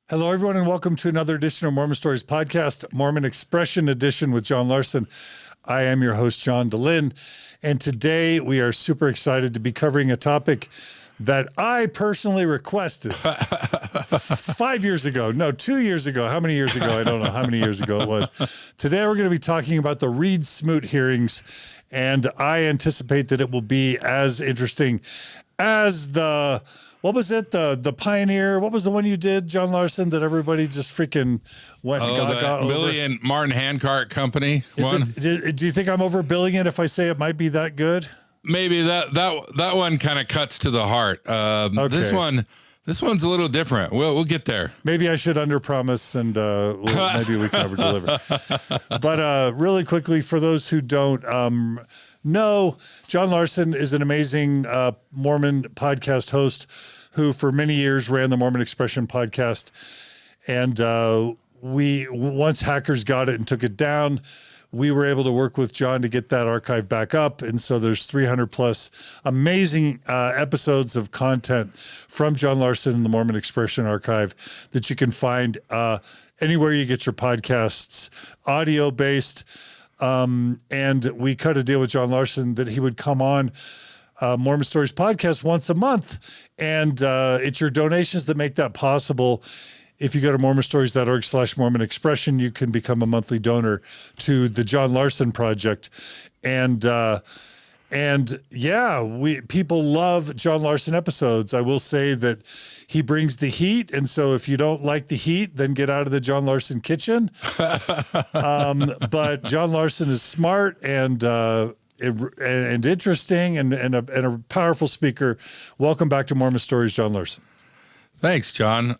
Hello, everyone, and welcome to another edition of Mormon Stories Podcast, Mormon Expression Edition with John Larsen. I am your host, John DeLynn, and today we are super excited to be covering a topic that I personally requested 5 years ago. No, 2 years ago. How many years ago? I don't know how many years ago it was. Today we're going to be talking about the Reed Smoot Hearings, and I anticipate that it will be as interesting as the... What was it? The Pioneer? What was the one you did, John Larsen, that everybody just freaking went and got over? Billy and Martin Handcart Company one. Do you think I'm overbilling it if I say it might be that good? Maybe that one kind of cuts to the heart. Okay. This one's a little different. We'll get there. Maybe I should underpromise and maybe we can overdeliver. But really quickly, for those who don't know, John Larsen is an amazing Mormon podcast host who for many years ran the Mormon Expression podcast. And once hackers got it and took it down, we were able to work with John to get that archive back up. And so there's 300 plus amazing episodes of content from John Larsen in the Mormon Expression archive that you can find anywhere you get your podcasts, audio based. And we cut a deal with John Larsen that he would come on Mormon Stories Podcast once a month. And it's your donations that make that possible. If you go to mormonstories.org/Mormon Expression, you can become a monthly donor to the John Larsen Project. And yeah, people love John Larsen episodes. I will say that he brings the heat. And so if you don't like the heat, then get out of the John Larsen kitchen. But John Larsen is smart and interesting and a powerful speaker. Welcome back to Mormon Stories, John Larsen. Thanks, John.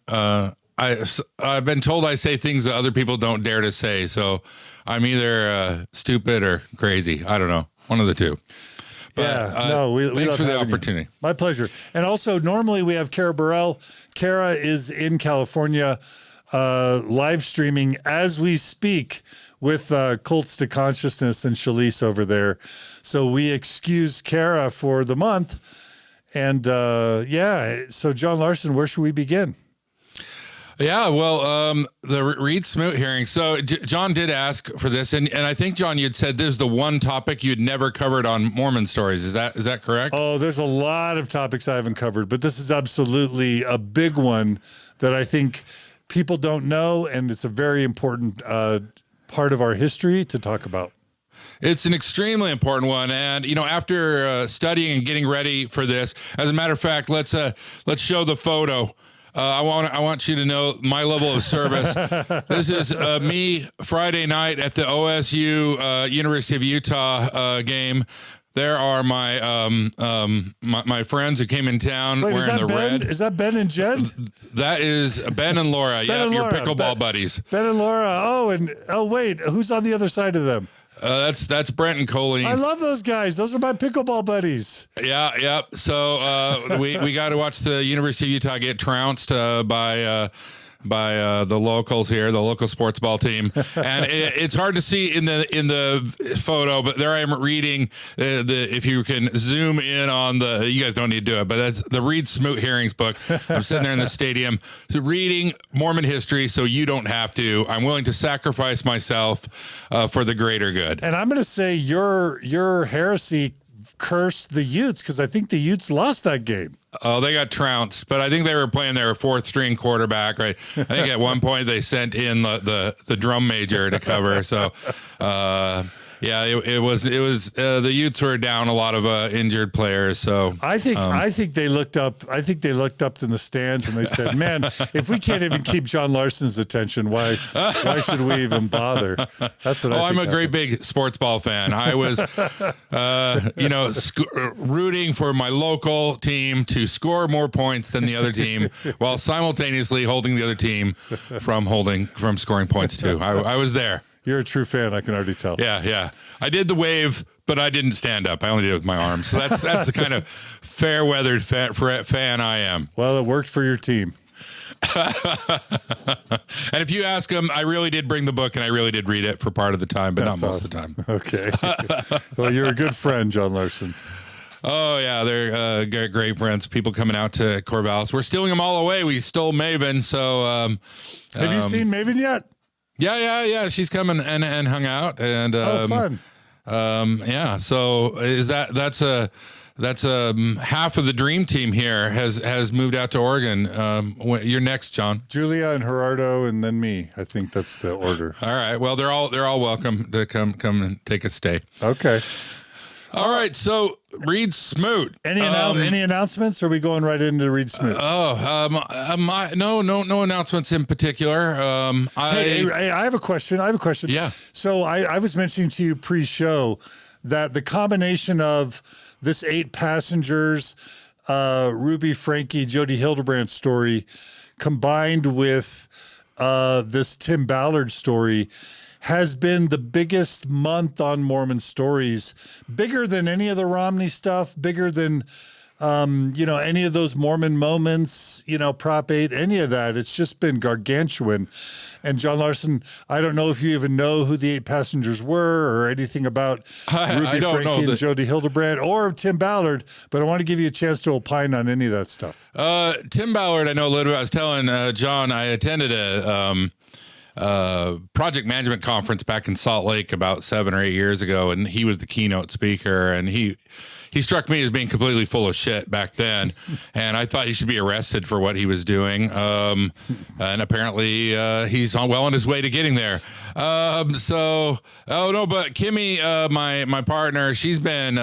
I've been told I say things that other people don't dare to say. So I'm either stupid or crazy. I don't know. One of the two. But, thanks for the opportunity. My pleasure. And also, normally we have Kara Burrell. Kara is in California live streaming as we speak with Cults to Consciousness and Shalice over there. So we excuse Kara for the month. And so John Larsen, where should we begin? Yeah, well, the Reed Smoot hearing. So John did ask for this, and I think, John, you'd said this is the one topic you'd never covered on Mormon Stories. Is that correct? Oh, there's a lot of topics I haven't covered, but this is absolutely a big one that I think people don't know, and it's a very important part of our history to talk about. It's an extremely important one, and after studying and getting ready for this, as a matter of fact, let's show the photo. I want you to know my level of service. This is me Friday night at the OSU University of Utah game. There are my my friends who came in town wearing the red. Is that Ben and Jed? That is Ben and Laura. Your pickleball buddies. Ben and Laura. Oh wait, who's on the other side of them? That's Brent and Colleen. I love those guys. Those are my pickleball buddies. Yeah. So we got to watch the University of Utah get trounced by the locals here, the local sports ball team, and it's hard to see in the photo, but there I am reading if you can zoom in on you guys don't need to do it, but that's the Reed Smoot Hearings book. I'm sitting there in the stadium reading Mormon history, so you don't have to. I'm willing to sacrifice myself for the greater good. And I'm going to say your heresy cursed the Utes, because I think the Utes lost that game. Oh, they got trounced, but I think they were playing their fourth string quarterback, right? I think at one point they sent in the drum major to cover. So, it was the Utes were down a lot of injured players. So I think they looked up. I think they looked up in the stands and they said, "Man, if we can't even keep John Larsen's attention, why should we even bother?" That's what. I'm a great big sports ball fan. I was, rooting for my local team to score more points than the other team, while simultaneously holding the other team from scoring points too. I was there. You're a true fan. I can already tell. Yeah. I did the wave, but I didn't stand up. I only did it with my arms. So that's the kind of fair-weathered fan I am. Well, it worked for your team. And if you ask them, I really did bring the book and I really did read it for part of the time, but not most of the time. Okay. Well, you're a good friend, John Larsen. Oh yeah, they're great friends. People coming out to Corvallis. We're stealing them all away. We stole Maven. So have you seen Maven yet? Yeah. She's coming and hung out. And fun. Yeah. So that's half of the dream team here has moved out to Oregon. You're next, John. Julia and Gerardo, and then me. I think that's the order. All right. Well, they're all welcome to come and take a stay. Okay. All right. So Reed Smoot. Any announcements? Or are we going right into Reed Smoot? No announcements in particular. Hey, I have a question. Yeah. So I was mentioning to you pre-show that the combination of this 8 passengers, Ruby, Frankie, Jody Hildebrand story, combined with this Tim Ballard story, has been the biggest month on Mormon stories, bigger than any of the Romney stuff, bigger than, any of those Mormon moments, Prop 8, any of that. It's just been gargantuan. And John Larsen, I don't know if you even know who the 8 passengers were or anything about Ruby, Frankie, and Jody Hildebrand or Tim Ballard, but I want to give you a chance to opine on any of that stuff. Tim Ballard, I know a little bit. I was telling John, I attended a project management conference back in Salt Lake about 7 or 8 years ago, and he was the keynote speaker, and he struck me as being completely full of shit back then, and I thought he should be arrested for what he was doing. And apparently he's well on his way to getting there. But Kimmy, my partner, she's been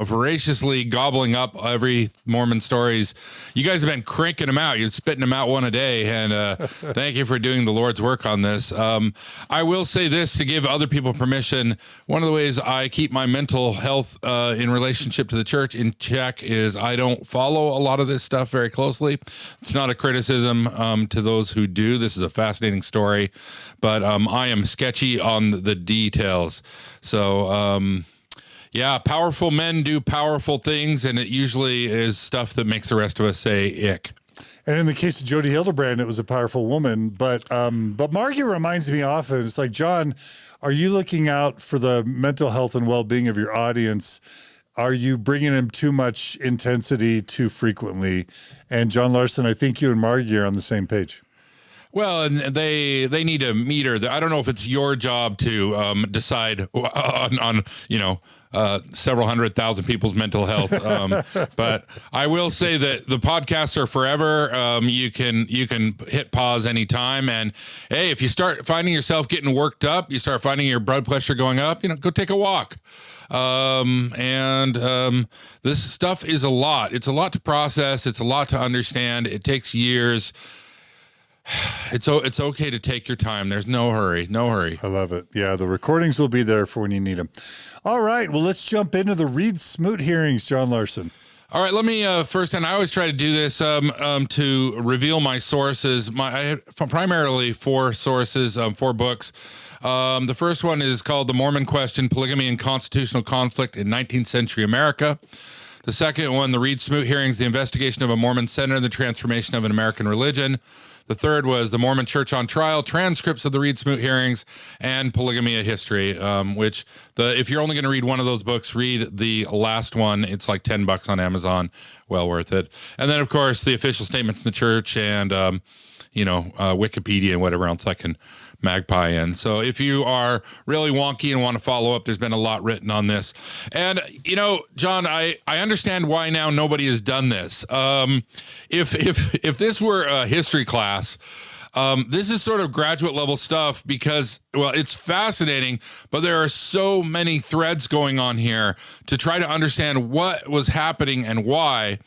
voraciously gobbling up every Mormon stories. You guys have been cranking them out. You're spitting them out one a day, and thank you for doing the Lord's work on this. I will say this to give other people permission. One of the ways I keep my mental health in relationship to the church in check is I don't follow a lot of this stuff very closely. It's not a criticism to those who do. This is a fascinating story, but I am sketchy on the details. So, powerful men do powerful things, and it usually is stuff that makes the rest of us say ick. And in the case of Jody Hildebrand, it was a powerful woman. But Margie reminds me often, it's like, John, are you looking out for the mental health and well-being of your audience? Are you bringing in too much intensity too frequently? And John Larsen, I think you and Margie are on the same page. Well, and they need to meter. I don't know if it's your job to decide on several 100,000 people's mental health. But I will say that the podcasts are forever. You can hit pause anytime. And hey, if you start finding yourself getting worked up, you start finding your blood pressure going up, go take a walk. This stuff is a lot. It's a lot to process. It's a lot to understand. It takes years. It's okay to take your time. There's no hurry. I love it. Yeah, the recordings will be there for when you need them. All right, well, let's jump into the Reed Smoot hearings, John Larsen. All right, let me first, and I always try to do this to reveal my sources. I have primarily 4 sources, 4 books. The first one is called The Mormon Question, Polygamy and Constitutional Conflict in 19th Century America. The second one, The Reed Smoot Hearings, The Investigation of a Mormon Senator and the Transformation of an American Religion. The third was The Mormon Church on Trial, Transcripts of the Reed Smoot Hearings, and Polygamy, a History, if you're only going to read one of those books, read the last one. It's like $10 on Amazon. Well worth it. And then, of course, the official statements in the church and, Wikipedia and whatever else I can magpie in. So if you are really wonky and want to follow up, there's been a lot written on this. And, John, I understand why now nobody has done this. If this were a history class, this is sort of graduate level stuff because, well, it's fascinating, but there are so many threads going on here to try to understand what was happening and why.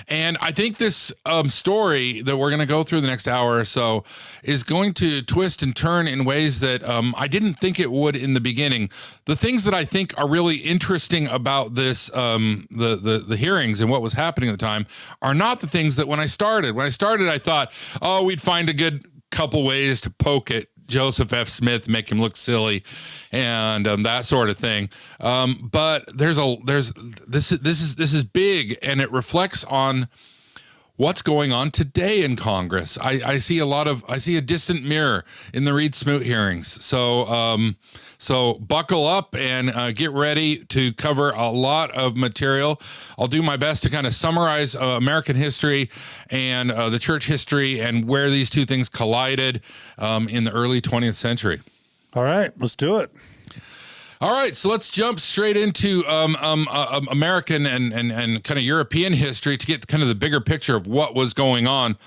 And I think this story that we're going to go through the next hour or so is going to twist and turn in ways that I didn't think it would in the beginning. The things that I think are really interesting about this, the hearings and what was happening at the time, are not the things that when I started, I thought, oh, we'd find a good couple ways to poke at Joseph F. Smith, make him look silly, and that sort of thing. But this is big, and it reflects on what's going on today in Congress. I see a distant mirror in the Reed Smoot hearings. So buckle up and get ready to cover a lot of material. I'll do my best to kind of summarize American history and the church history and where these two things collided in the early 20th century. All right, let's do it. All right, so let's jump straight into American and kind of European history to get kind of the bigger picture of what was going on.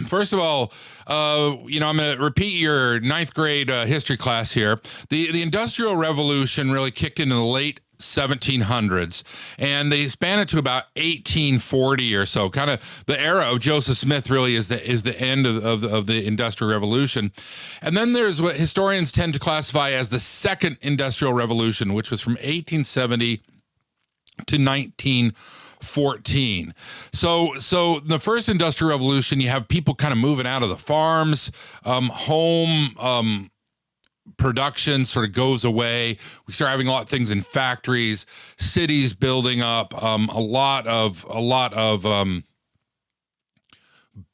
First of all, I'm going to repeat your ninth grade history class here. The Industrial Revolution really kicked in the late 1700s, and they span it to about 1840 or so. Kind of the era of Joseph Smith really is the end of the Industrial Revolution. And then there's what historians tend to classify as the Second Industrial Revolution, which was from 1870 to 1914. So the first Industrial Revolution, you have people kind of moving out of the farms, home production sort of goes away. We start having a lot of things in factories, cities building up, a lot of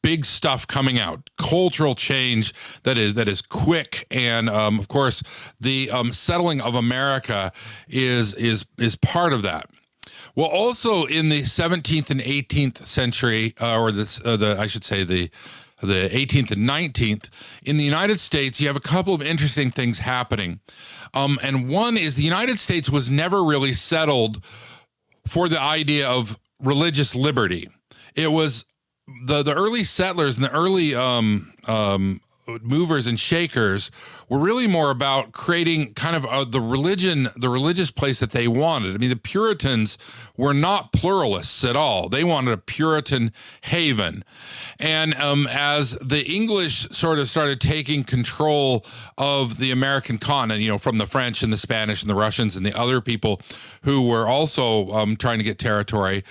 big stuff coming out, cultural change that is quick, and of course the settling of America is part of that. Well, also in the 17th and 18th century, I should say the 18th and 19th, in the United States, you have a couple of interesting things happening. And one is the United States was never really settled for the idea of religious liberty. It was the early settlers and the early movers and shakers were really more about creating kind of the religious place that they wanted. I mean, the Puritans were not pluralists at all. They wanted a Puritan haven. And as the English sort of started taking control of the American continent, from the French and the Spanish and the Russians and the other people who were also trying to get territory,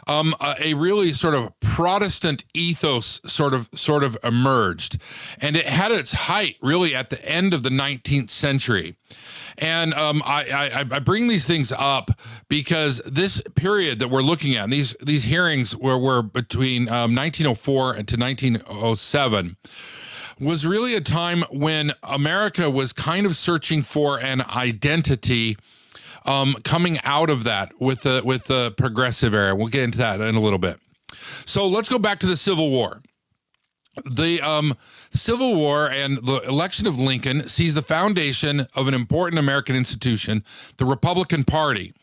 a really sort of Protestant ethos sort of emerged, and it had its height really at the end of the 19th century. And I bring these things up because this period that we're looking at, and these hearings were between 1904 and to 1907, was really a time when America was kind of searching for an identity. Coming out of that with the progressive era. We'll get into that in a little bit. So let's go back to the Civil War. The Civil War and the election of Lincoln sees the foundation of an important American institution, the Republican Party.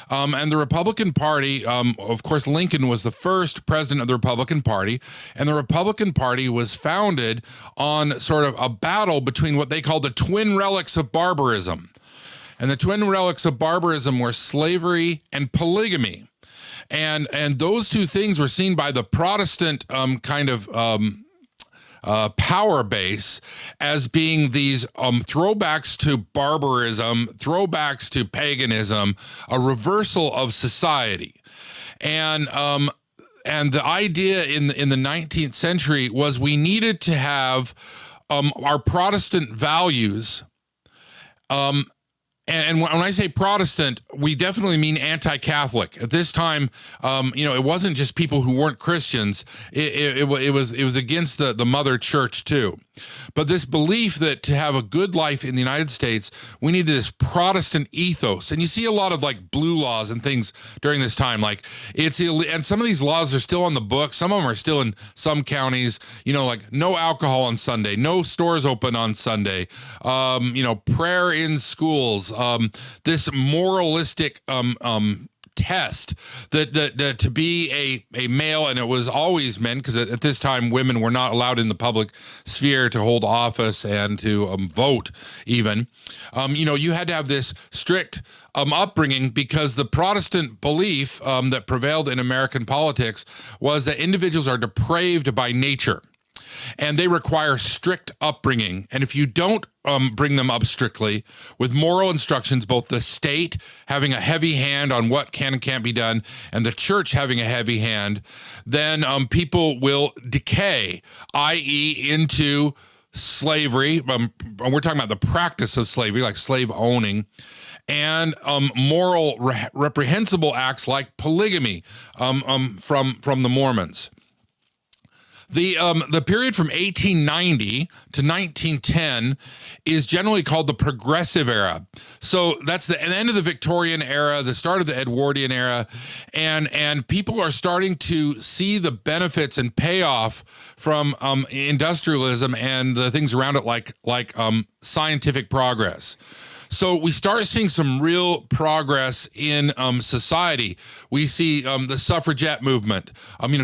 And the Republican Party, of course, Lincoln was the first president of the Republican Party, and the Republican Party was founded on sort of a battle between what they call the twin relics of barbarism. And the twin relics of barbarism were slavery and polygamy. And those two things were seen by the Protestant power base as being these throwbacks to barbarism, throwbacks to paganism, a reversal of society. And the idea in the 19th century was we needed to have our Protestant values. And when I say Protestant, we definitely mean anti-Catholic. At this time, it wasn't just people who weren't Christians. It was against the mother church too. But this belief that to have a good life in the United States, we needed this Protestant ethos. And you see a lot of like blue laws and things during this time. Like and some of these laws are still on the books. Some of them are still in some counties, like no alcohol on Sunday, no stores open on Sunday, prayer in schools, this moralistic test that to be a male, and it was always men, because at this time women were not allowed in the public sphere to hold office and to vote even. You had to have this strict upbringing, because the Protestant belief that prevailed in American politics was that individuals are depraved by nature, and they require strict upbringing. And if you don't bring them up strictly with moral instructions, both the state having a heavy hand on what can and can't be done, and the church having a heavy hand, then people will decay, i.e. into slavery. We're talking about the practice of slavery, like slave owning, and moral reprehensible acts like polygamy from the Mormons. The period from 1890 to 1910 is generally called the Progressive Era. So that's the end of the Victorian era, the start of the Edwardian era, and people are starting to see the benefits and payoff from industrialism and the things around it, like scientific progress. So we start seeing some real progress in society. We see the suffragette movement,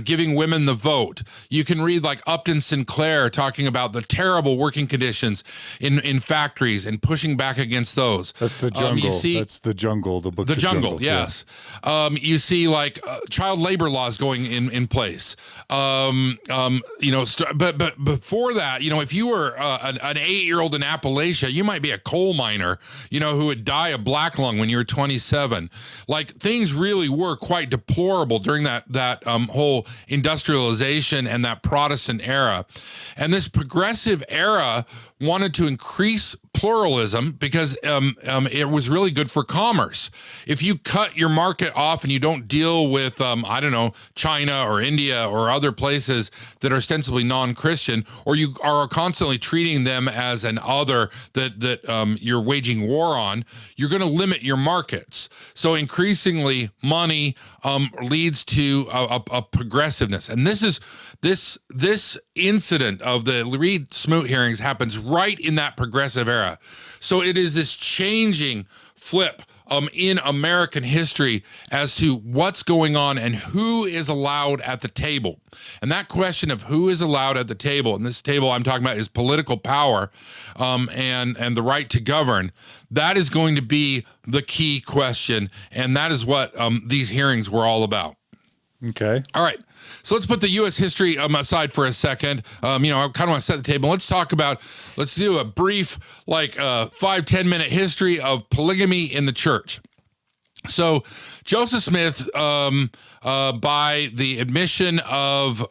giving women the vote. You can read like Upton Sinclair talking about the terrible working conditions in factories and pushing back against those. That's the jungle. That's the jungle. The book. The jungle. Yes. Yeah. You see like child labor laws going in place. But before that, if you were an 8-year-old in Appalachia, you might be a coal miner, who would die of black lung when you were 27. Like, things really were quite deplorable during that whole industrialization and that Protestant era. And this progressive era wanted to increase pluralism because it was really good for commerce. If you cut your market off and you don't deal with, China or India or other places that are ostensibly non-Christian, or you are constantly treating them as an other that you're waging war on, you're going to limit your markets. So increasingly, money leads to a progressiveness. And this incident of the Reed Smoot hearings happens right in that progressive era. So it is this changing flip in American history as to what's going on and who is allowed at the table. And that question of who is allowed at the table, and this table I'm talking about is political power and the right to govern, that is going to be the key question. And that is what these hearings were all about. Okay. All right. So let's put the U.S. history aside for a second. I kind of want to set the table. Let's do a brief, 5-10 minute history of polygamy in the church. So Joseph Smith, by the admission of,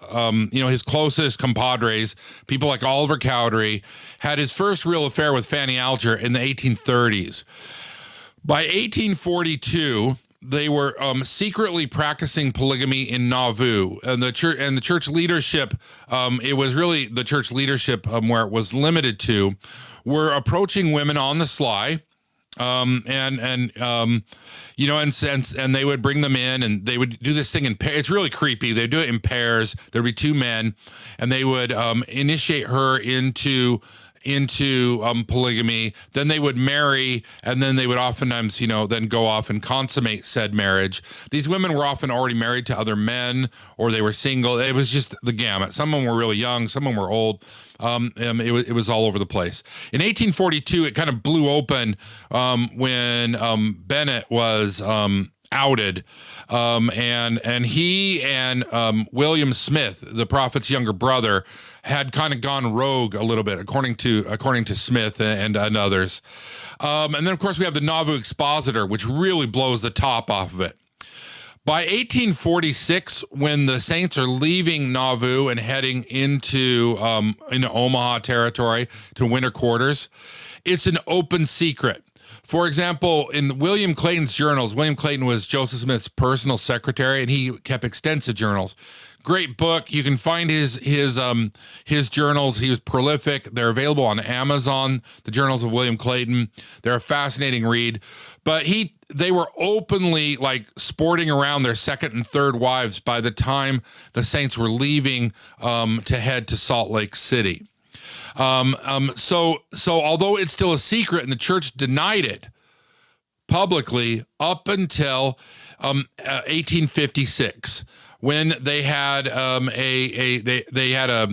his closest compadres, people like Oliver Cowdery, had his first real affair with Fanny Alger in the 1830s. By 1842, they were secretly practicing polygamy in Nauvoo, and the church leadership. It was really the church leadership where it was limited to, were approaching women on the sly, and they would bring them in, and they would do this thing in pairs. It's really creepy. They do it in pairs. There'd be two men, and they would initiate her into polygamy. Then they would marry, and then they would oftentimes, then go off and consummate said marriage. These women were often already married to other men, or they were single. It was just the gamut. Some of them were really young, some of them were old. It was all over the place. In 1842, it kind of blew open when Bennett was outed, and he and William Smith, the prophet's younger brother, had kind of gone rogue a little bit, according to Smith and others. And then, of course, we have the Nauvoo Expositor, which really blows the top off of it. By 1846, when the Saints are leaving Nauvoo and heading into Omaha territory to winter quarters, it's an open secret. For example, in William Clayton's journals, William Clayton was Joseph Smith's personal secretary, and he kept extensive journals. Great book. You can find his journals. He was prolific. They're available on Amazon, the Journals of William Clayton. They're a fascinating read. But they were openly sporting around their second and third wives by the time the Saints were leaving to head to Salt Lake City. So although it's still a secret and the church denied it publicly up until 1856, when they had they had a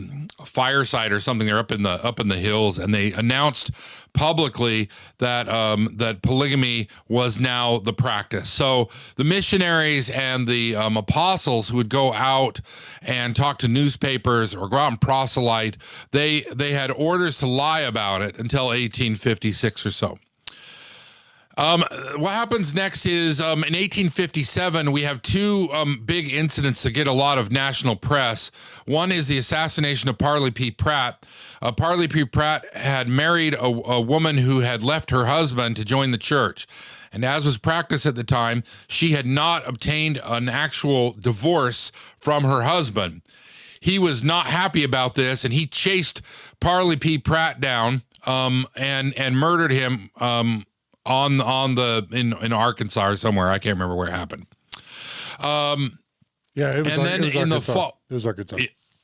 fireside or something. They're up in the hills, and they announced publicly that that polygamy was now the practice. So the missionaries and the apostles who would go out and talk to newspapers or go out and proselyte, they had orders to lie about it until 1856 or so. What happens next is in 1857, we have two big incidents that get a lot of national press. One is the assassination of Parley P. Pratt. Parley P. Pratt had married a woman who had left her husband to join the church. And as was practice at the time, she had not obtained an actual divorce from her husband. he was not happy about this, and he chased Parley P. Pratt down and murdered him in Arkansas or somewhere. I can't remember where it happened. Yeah, it was. And then it was in Arkansas. the fall, it was Arkansas.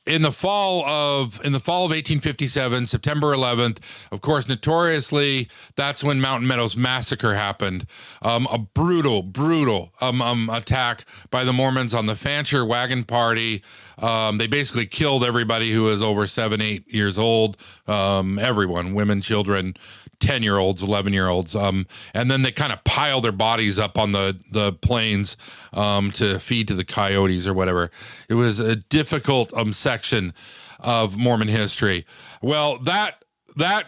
In the fall of 1857, September 11th, of course, notoriously, that's when Mountain Meadows Massacre happened. A brutal attack by the Mormons on the Fancher Wagon Party. They basically killed everybody who was over 7, 8 years old. Everyone, women, children, 10-year-olds, 11-year-olds. And then they kind of pile their bodies up on the plains to feed to the coyotes or whatever. It was a difficult section of Mormon history. Well, that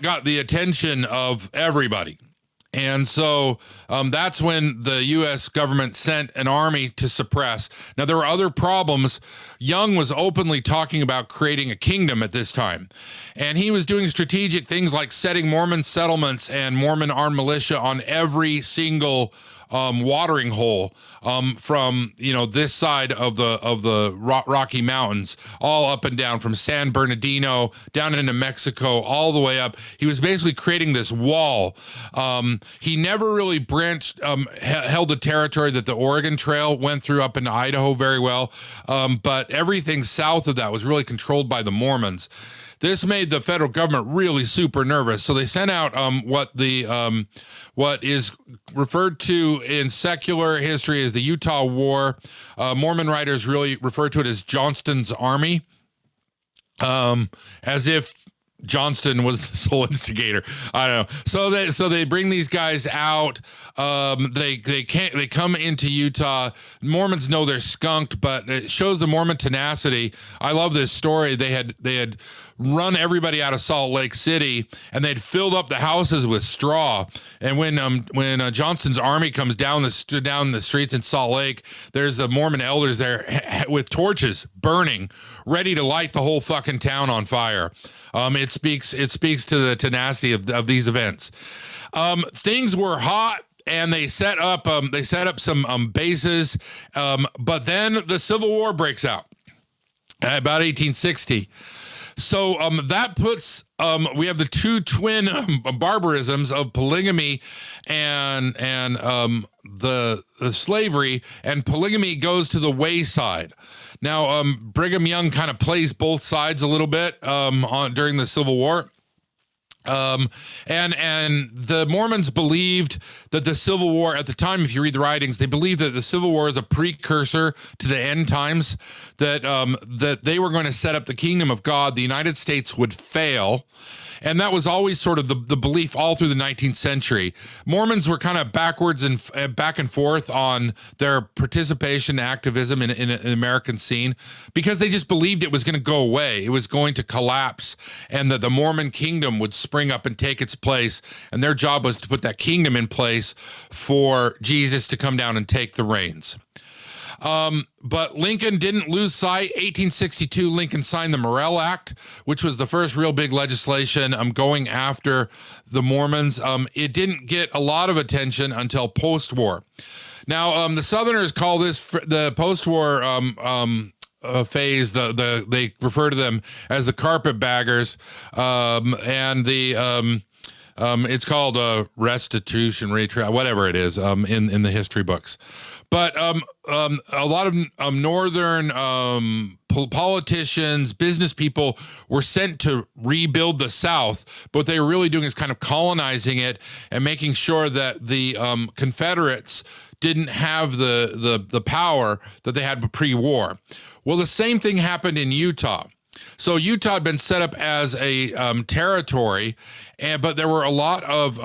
got the attention of everybody. And so that's when the U.S. government sent an army to suppress. Now, there were other problems. Young was openly talking about creating a kingdom at this time. And he was doing strategic things like setting Mormon settlements and Mormon armed militia on every single watering hole from this side of the Rocky Mountains, all up and down from San Bernardino down into Mexico, all the way up. He was basically creating this wall. He never really held the territory that the Oregon Trail went through up into Idaho very well, but everything south of that was really controlled by the Mormons. This made the federal government really super nervous. So they sent out what is referred to in secular history as the Utah War. Mormon writers really refer to it as Johnston's Army, as if Johnston was the sole instigator. I don't know. So they bring these guys out. They come into Utah. Mormons know they're skunked, but it shows the Mormon tenacity. I love this story. They had run everybody out of Salt Lake City, and they'd filled up the houses with straw. And when Johnston's army comes down the streets in Salt Lake, there's the Mormon elders there with torches burning, ready to light the whole fucking town on fire. It speaks to the tenacity of these events. Things were hot, and they set up some bases, but then the Civil War breaks out about 1860. So that puts we have the two twin barbarisms of polygamy and the slavery, and polygamy goes to the wayside. Now, Brigham Young kind of plays both sides a little bit during the Civil War. And the Mormons believed that the Civil War at the time, if you read the writings, they believed that the Civil War is a precursor to the end times, that they were going to set up the kingdom of God. The United States would fail. And that was always sort of the belief all through the 19th century. Mormons were kind of backwards and back and forth on their participation, activism in the American scene, because they just believed it was going to go away. It was going to collapse, and that the Mormon kingdom would spring up and take its place. And their job was to put that kingdom in place for Jesus to come down and take the reins. But Lincoln didn't lose sight. 1862, Lincoln signed the Morrill Act, which was the first real big legislation going after the Mormons. It didn't get a lot of attention until post-war. Now, the Southerners call this the post-war phase. They refer to them as the carpetbaggers, and it's called restitution, retrial, whatever it is in the history books. But a lot of northern politicians, business people were sent to rebuild the South. But what they were really doing is kind of colonizing it and making sure that the Confederates didn't have the power that they had pre-war. Well, the same thing happened in Utah. So Utah had been set up as a territory, but there were a lot of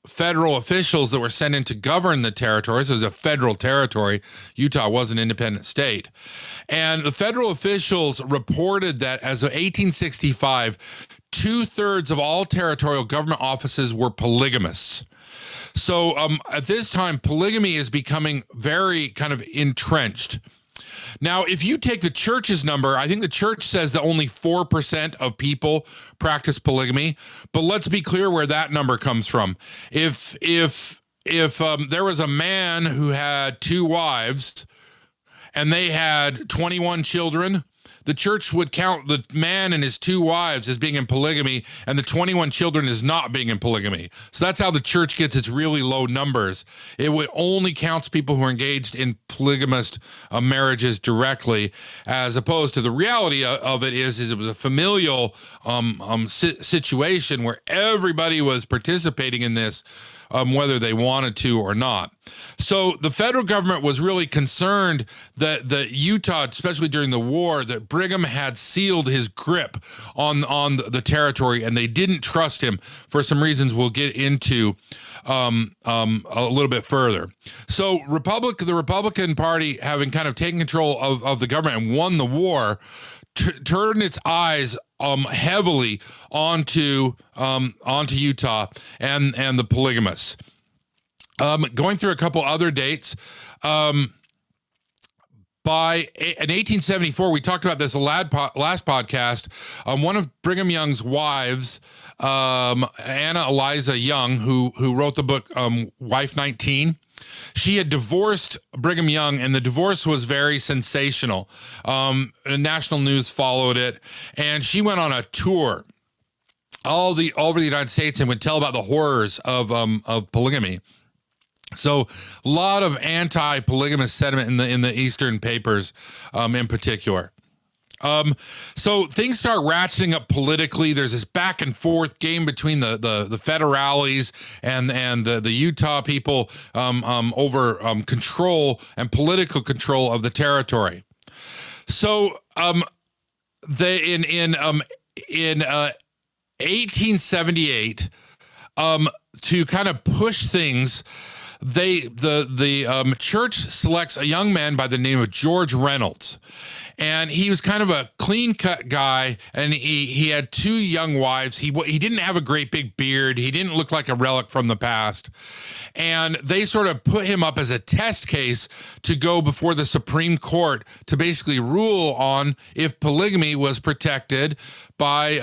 federal officials that were sent in to govern the territories. It was a federal territory. Utah was an independent state. And the federal officials reported that as of 1865, 2/3 of all territorial government offices were polygamists. So at this time, polygamy is becoming very kind of entrenched. Now, if you take the church's number, I think the church says that only 4% of people practice polygamy. But let's be clear where that number comes from. If there was a man who had 2 wives and they had 21 children, the church would count the man and his 2 wives as being in polygamy and the 21 children as not being in polygamy. So that's how the church gets its really low numbers. It would only count people who are engaged in polygamous marriages directly, as opposed to the reality of it is it was a familial situation where everybody was participating in this, whether they wanted to or not. So the federal government was really concerned that Utah, especially during the war, that Brigham had sealed his grip on the territory, and they didn't trust him for some reasons we'll get into a little bit further. So the Republican Party, having kind of taken control of the government and won the war, turned its eyes heavily onto Utah and the polygamists. Going through a couple other dates, in 1874, we talked about this last podcast. One of Brigham Young's wives, Anna Eliza Young, who wrote the book Wife 19. She had divorced Brigham Young, and the divorce was very sensational. National news followed it, and she went on a tour all over the United States and would tell about the horrors of polygamy. So a lot of anti-polygamous sentiment in the Eastern papers, in particular. So things start ratcheting up politically. There's this back and forth game between the federales and the Utah people over control and political control of the territory. So in 1878, to kind of push things, the church selects a young man by the name of George Reynolds. And he was kind of a clean-cut guy, and he had 2 young wives. He didn't have a great big beard. He didn't look like a relic from the past. And they sort of put him up as a test case to go before the Supreme Court to basically rule on if polygamy was protected by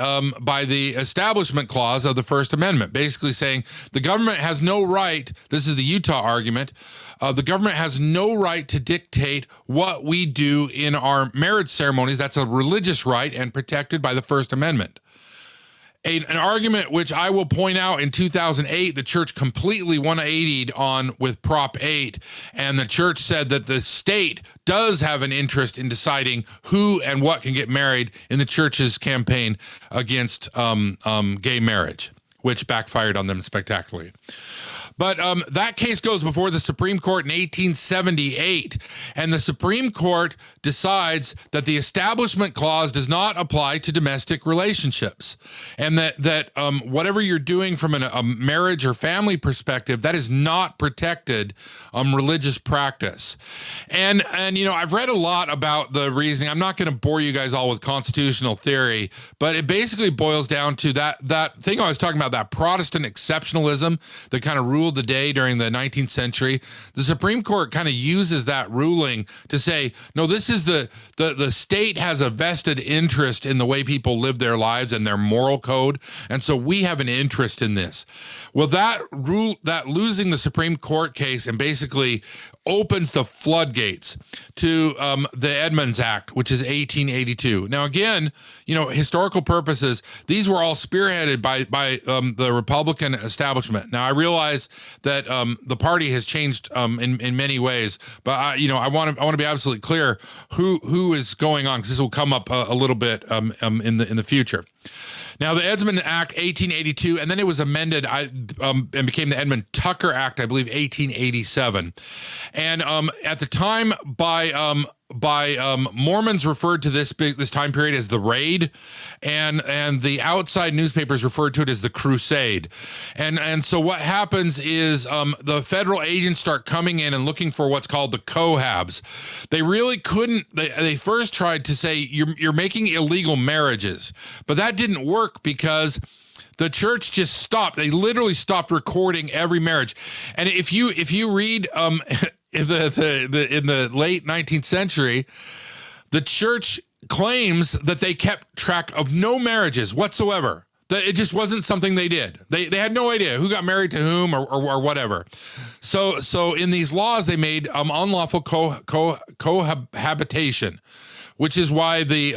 the Establishment Clause of the First Amendment, basically saying the government has no right, this is the Utah argument, the government has no right to dictate what we do in our marriage ceremonies. That's a religious right and protected by the First Amendment. An argument which I will point out in 2008, the church completely 180'd on with Prop 8, and the church said that the state does have an interest in deciding who and what can get married in the church's campaign against gay marriage, which backfired on them spectacularly. But that case goes before the Supreme Court in 1878, and the Supreme Court decides that the Establishment Clause does not apply to domestic relationships, and that whatever you're doing from a marriage or family perspective, that is not protected religious practice. And I've read a lot about the reasoning. I'm not going to bore you guys all with constitutional theory, but it basically boils down to that thing I was talking about, that Protestant exceptionalism that kind of ruled the day during the 19th century. The Supreme Court kind of uses that ruling to say, no, this is the state has a vested interest in the way people live their lives and their moral code, and so we have an interest in this. Well, that losing the Supreme Court case and basically opens the floodgates to the Edmunds Act, which is 1882. Now, again, historical purposes, these were all spearheaded by the Republican establishment. Now, I realize that the party has changed in many ways, but I want to be absolutely clear who is going on, because this will come up a little bit in the future. Now, the Edmunds Act, 1882, and then it was amended and became the Edmund Tucker Act, I believe, 1887. And at the time, by Mormons referred to this time period as the Raid, and the outside newspapers referred to it as the Crusade. And so what happens is the federal agents start coming in and looking for what's called the cohabs. They really couldn't. They first tried to say you're making illegal marriages, but that didn't work because the church just stopped. They literally stopped recording every marriage. And if you read in the late 19th century, the church claims that they kept track of no marriages whatsoever. That it just wasn't something they did. They had no idea who got married to whom or whatever. So in these laws they made unlawful cohabitation, which is why they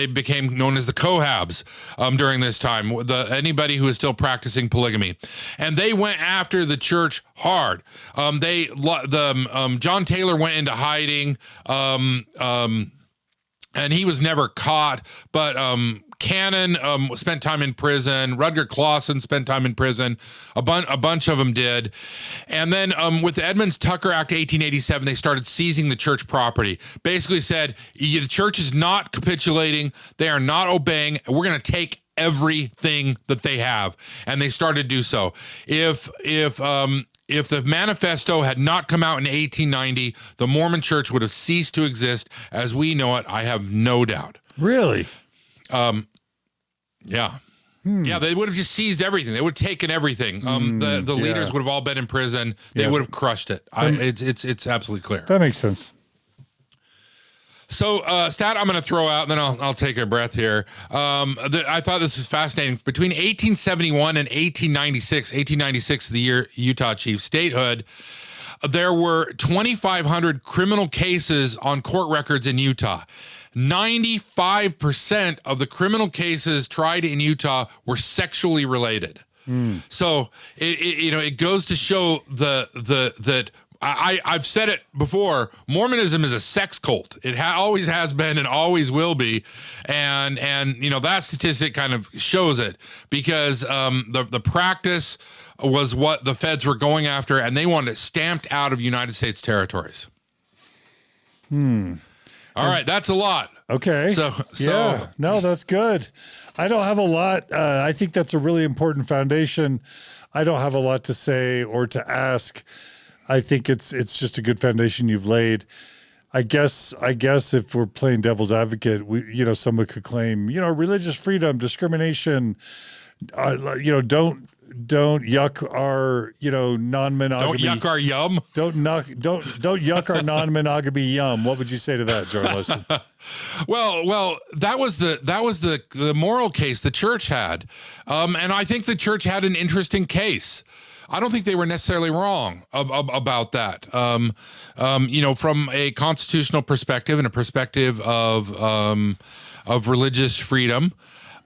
became known as the Cohabs during this time. Anybody who is still practicing polygamy, and they went after the church hard. John Taylor went into hiding, and he was never caught, but Cannon spent time in prison. Rutger Clausen spent time in prison. A bunch of them did. And then with the Edmunds-Tucker Act 1887, they started seizing the church property. Basically said, the church is not capitulating. They are not obeying. We're going to take everything that they have. And they started to do so. If the manifesto had not come out in 1890, the Mormon church would have ceased to exist as we know it. I have no doubt. Really? Yeah. Yeah, they would have just seized everything. They would have taken everything. The leaders would have all been in prison. They would have crushed it. It's absolutely clear. That makes sense. So, stat I'm going to throw out, and then I'll take a breath here. I thought this was fascinating. Between 1871 and 1896, the year Utah achieved statehood, there were 2,500 criminal cases on court records in Utah. 95% of the criminal cases tried in Utah were sexually related. So it goes to show that I've said it before. Mormonism is a sex cult. It always has been and always will be, and that statistic kind of shows it because the practice was what the feds were going after, and they wanted it stamped out of United States territories. All right, that's a lot. Okay. So yeah, no, that's good. I don't have a lot. I think that's a really important foundation. I don't have a lot to say or to ask. I think it's just a good foundation you've laid. I guess if we're playing devil's advocate, someone could claim, religious freedom, discrimination, don't yuck our, non-monogamy. Don't yuck our yum. Don't yuck our non-monogamy yum. What would you say to that, John Larsen? Well, that was the moral case the church had, and I think the church had an interesting case. I don't think they were necessarily wrong about that. From a constitutional perspective and a perspective of religious freedom,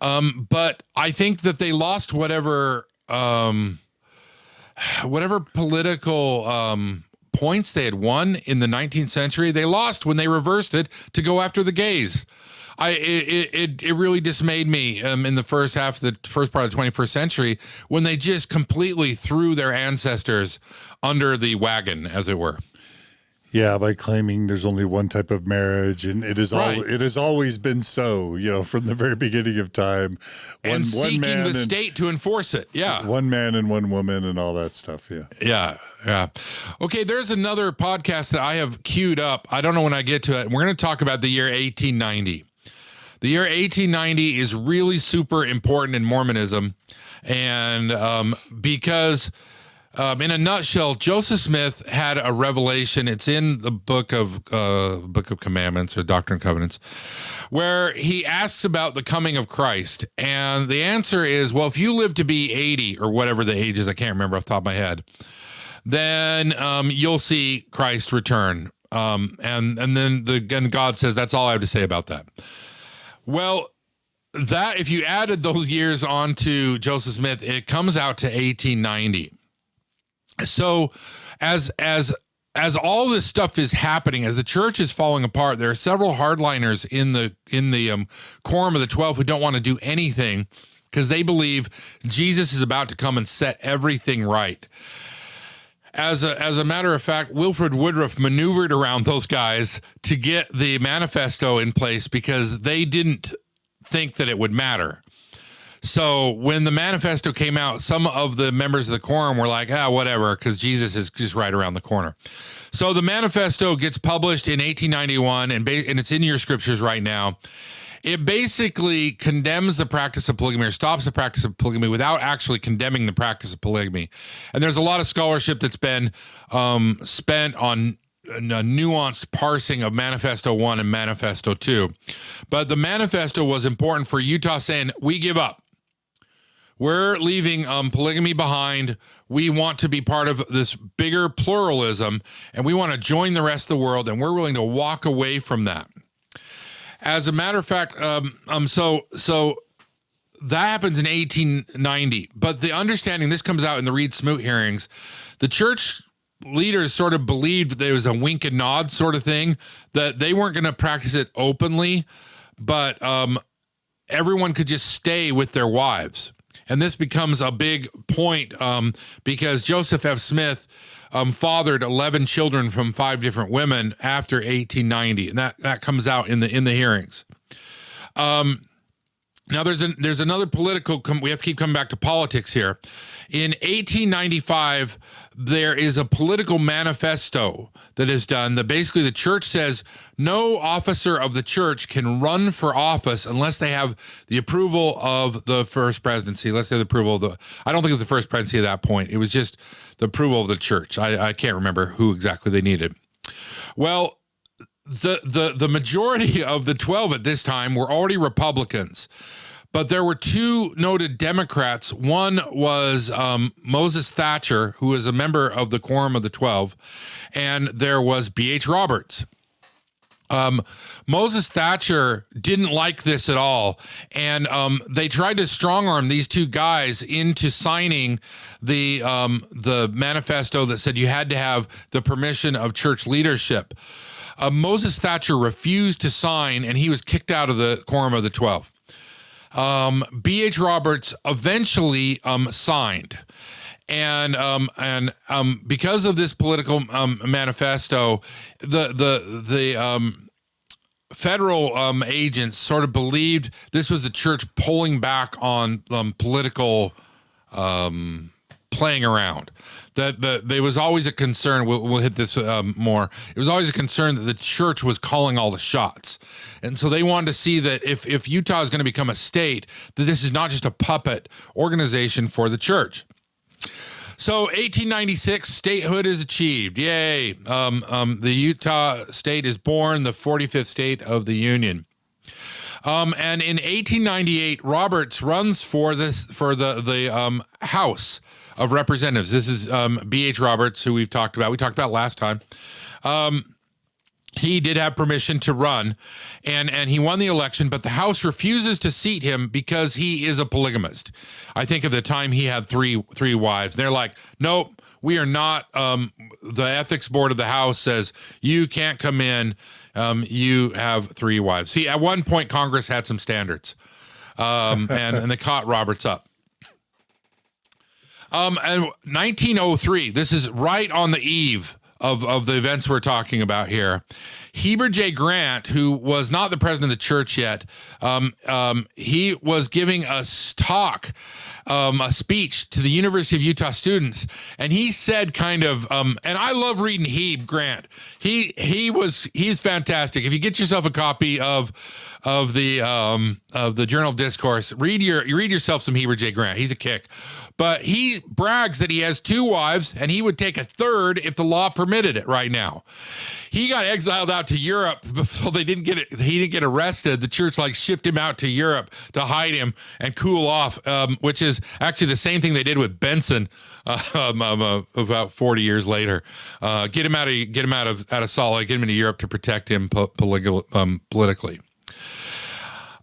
but I think that they lost whatever political points they had won in the 19th century. They lost when they reversed it to go after the gays. It really dismayed me in the first part of the 21st century when they just completely threw their ancestors under the wagon, as it were. Yeah, by claiming there's only one type of marriage, and it has always been so, from the very beginning of time. And seeking the state to enforce it. Yeah, one man and one woman, and all that stuff. Yeah. Okay, there's another podcast that I have queued up. I don't know when I get to it. We're going to talk about the year 1890. The year 1890 is really super important in Mormonism, and because. In a nutshell, Joseph Smith had a revelation. It's in the Book of Commandments or Doctrine and Covenants, where he asks about the coming of Christ. And the answer is, well, if you live to be 80 or whatever the age is, I can't remember off the top of my head, then you'll see Christ return. And then God says, that's all I have to say about that. Well, that if you added those years onto Joseph Smith, it comes out to 1890. So as all this stuff is happening, as the church is falling apart, there are several hardliners in the quorum of the 12 who don't want to do anything because they believe Jesus is about to come and set everything right. As a matter of fact, Wilford Woodruff maneuvered around those guys to get the manifesto in place because they didn't think that it would matter. So when the manifesto came out, some of the members of the quorum were like, whatever, because Jesus is just right around the corner. So the manifesto gets published in 1891, and it's in your scriptures right now. It basically condemns the practice of polygamy or stops the practice of polygamy without actually condemning the practice of polygamy. And there's a lot of scholarship that's been spent on a nuanced parsing of Manifesto 1 and Manifesto 2. But the manifesto was important for Utah saying, we give up. We're leaving polygamy behind. We want to be part of this bigger pluralism, and we want to join the rest of the world, and we're willing to walk away from that. As a matter of fact, so that happens in 1890. But the understanding, this comes out in the Reed Smoot hearings, the church leaders sort of believed there was a wink and nod sort of thing, that they weren't going to practice it openly, but everyone could just stay with their wives. And this becomes a big point because Joseph F. Smith fathered 11 children from 5 different women after 1890, and that comes out in the hearings. Now there's another political. We have to keep coming back to politics here. In 1895, there is a political manifesto that is done that basically the church says no officer of the church can run for office unless they have the approval of the first presidency. Unless they have the approval of the. I don't think it was the first presidency at that point. It was just the approval of the church. I can't remember who exactly they needed. Well, the majority of the 12 at this time were already Republicans, but there were 2 noted Democrats. One was Moses Thatcher, who was a member of the Quorum of the 12, and there was B.H. Roberts. Moses Thatcher didn't like this at all, and they tried to strong-arm these 2 guys into signing the manifesto that said you had to have the permission of church leadership. Moses Thatcher refused to sign, and he was kicked out of the Quorum of the 12. B.H. Roberts eventually signed. And because of this political manifesto, the federal agents sort of believed this was the church pulling back on political playing around. That there was always a concern. We'll hit this more. It was always a concern that the church was calling all the shots, and so they wanted to see that if Utah is going to become a state, that this is not just a puppet organization for the church. So 1896, statehood is achieved. Yay! The Utah state is born, the 45th state of the Union. And in 1898, Roberts runs for the House of Representatives. This is B.H. Roberts, who we talked about last time. He did have permission to run, and he won the election, but the House refuses to seat him because he is a polygamist. I think at the time he had three wives. They're like, nope, we are not. The ethics board of the House says you can't come in. You have 3 wives. See, at one point, Congress had some standards, and they caught Roberts up. And 1903, this is right on the eve of the events we're talking about here. Heber J. Grant, who was not the president of the church yet, he was giving a talk, a speech to the University of Utah students, and he said kind of, and I love reading Hebe Grant. He's fantastic. If you get yourself a copy of the Journal of Discourse, read yourself some Heber J. Grant. He's a kick. But he brags that he has 2 wives, and he would take a 3rd if the law permitted it right now. He got exiled out to Europe, so he didn't get arrested. The church shipped him out to Europe to hide him and cool off, which is actually the same thing they did with Benson about 40 years later. Get him out of Salt Lake, get him into Europe to protect him politically.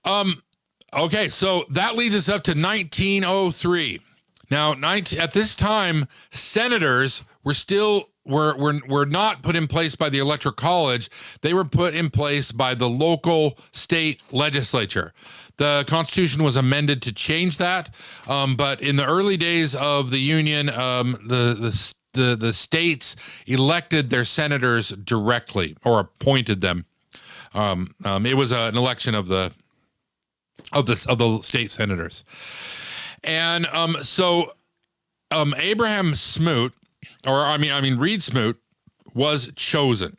Okay, so that leads us up to 1903. Now, at this time, senators were not put in place by the Electoral College. They were put in place by the local state legislature. The Constitution was amended to change that, but in the early days of the Union, the states elected their senators directly or appointed them. It was an election of the state senators. And so Abraham Smoot, Reed Smoot, was chosen.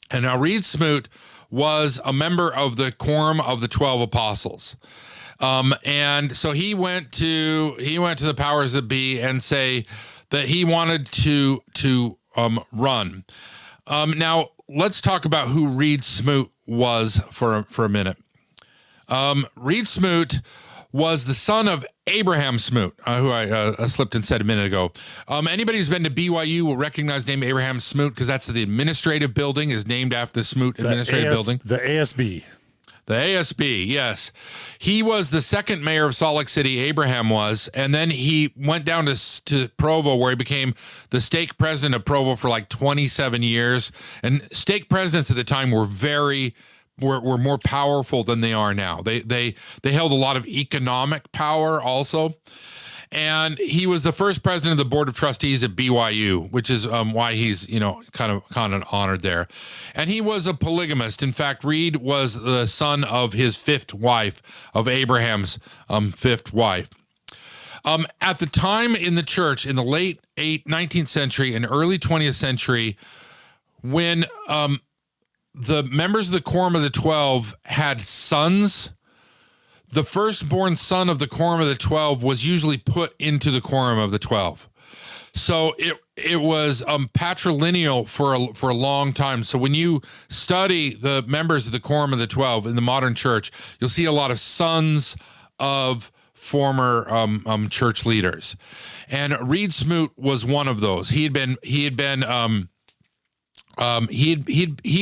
And now Reed Smoot was a member of the Quorum of the 12 Apostles. And so he went to the powers that be and say that he wanted to run. Now let's talk about who Reed Smoot was for a minute. Reed Smoot was the son of Abraham Smoot, who I slipped and said a minute ago. Anybody who's been to BYU will recognize the name Abraham Smoot because that's the administrative building is named after the Smoot administrative building. The ASB. The ASB, yes. He was the second mayor of Salt Lake City, Abraham was, and then he went down to Provo, where he became the stake president of Provo for like 27 years. And stake presidents at the time were were more powerful than they are now. They held a lot of economic power also. And he was the first president of the board of trustees at BYU, which is why he's, kind of honored there. And he was a polygamist. In fact, Reed was the son of his fifth wife, of Abraham's fifth wife. At the time in the church, in the late 19th century and early 20th century, when the members of the Quorum of the 12 had sons, the firstborn son of the Quorum of the 12 was usually put into the Quorum of the 12. So it was patrilineal for a long time. So when you study the members of the Quorum of the 12 in the modern church, you'll see a lot of sons of former church leaders. And Reed Smoot was one of those. He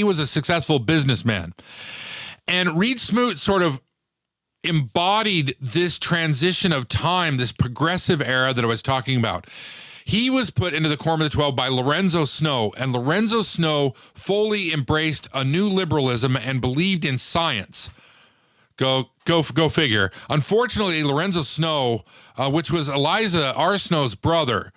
was a successful businessman. And Reed Smoot sort of embodied this transition of time, this progressive era that I was talking about. He was put into the Quorum of the 12 by Lorenzo Snow, and Lorenzo Snow fully embraced a new liberalism and believed in science. Go figure. Unfortunately, Lorenzo Snow, which was Eliza R. Snow's brother,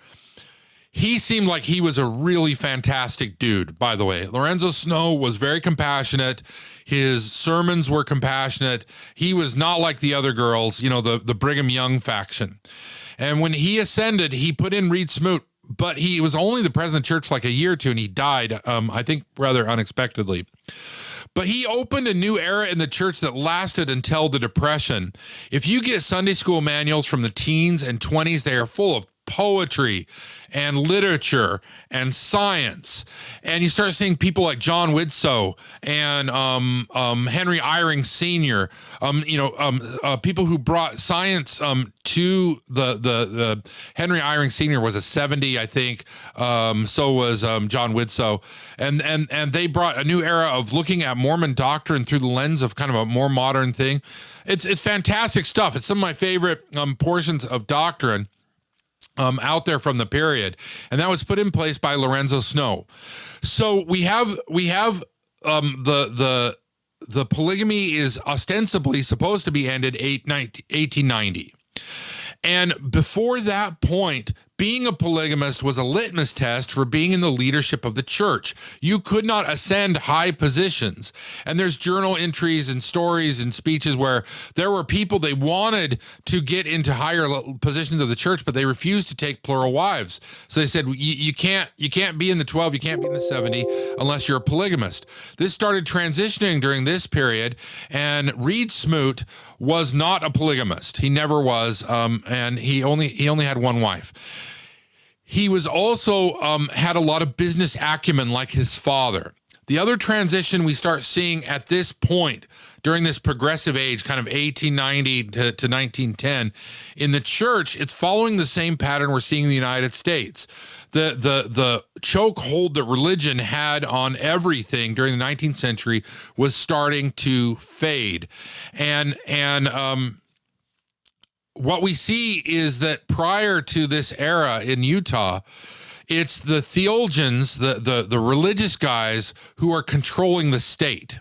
he seemed like he was a really fantastic dude, by the way. Lorenzo Snow was very compassionate. His sermons were compassionate. He was not like the other girls, the Brigham Young faction. And when he ascended, he put in Reed Smoot, but he was only the president of the church like a year or two, and he died, I think, rather unexpectedly. But he opened a new era in the church that lasted until the Depression. If you get Sunday school manuals from the teens and 20s, they are full of poetry and literature and science, and you start seeing people like John Widsoe and Henry Eyring Sr. People who brought science to the Henry Eyring Sr. was a 70, I think. So was John Widsoe, and they brought a new era of looking at Mormon doctrine through the lens of kind of a more modern thing. It's fantastic stuff. It's some of my favorite portions of doctrine out there from the period, and that was put in place by Lorenzo Snow. So we have the polygamy is ostensibly supposed to be ended 1890, and before that point, being a polygamist was a litmus test for being in the leadership of the church. You could not ascend high positions. And there's journal entries and stories and speeches where there were people they wanted to get into higher positions of the church, but they refused to take plural wives. So they said, you can't be in the 12, you can't be in the 70 unless you're a polygamist. This started transitioning during this period, and Reed Smoot was not a polygamist. He never was, and he only had one wife. He was also had a lot of business acumen like his father. The other transition we start seeing at this point during this progressive age, kind of 1890 to 1910, in the church, it's following the same pattern we're seeing in the United States. The chokehold that religion had on everything during the 19th century was starting to fade. And what we see is that prior to this era in Utah, it's the theologians, the religious guys who are controlling the state.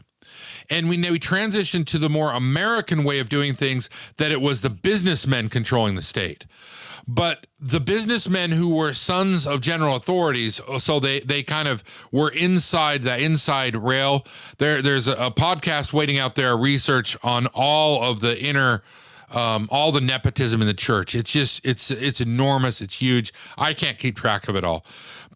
And we transitioned to the more American way of doing things, that it was the businessmen controlling the state. But the businessmen who were sons of general authorities, so they kind of were inside the inside rail. There's a podcast waiting out there, research on all of the inner all the nepotism in the church. It's enormous. It's huge. I can't keep track of it all.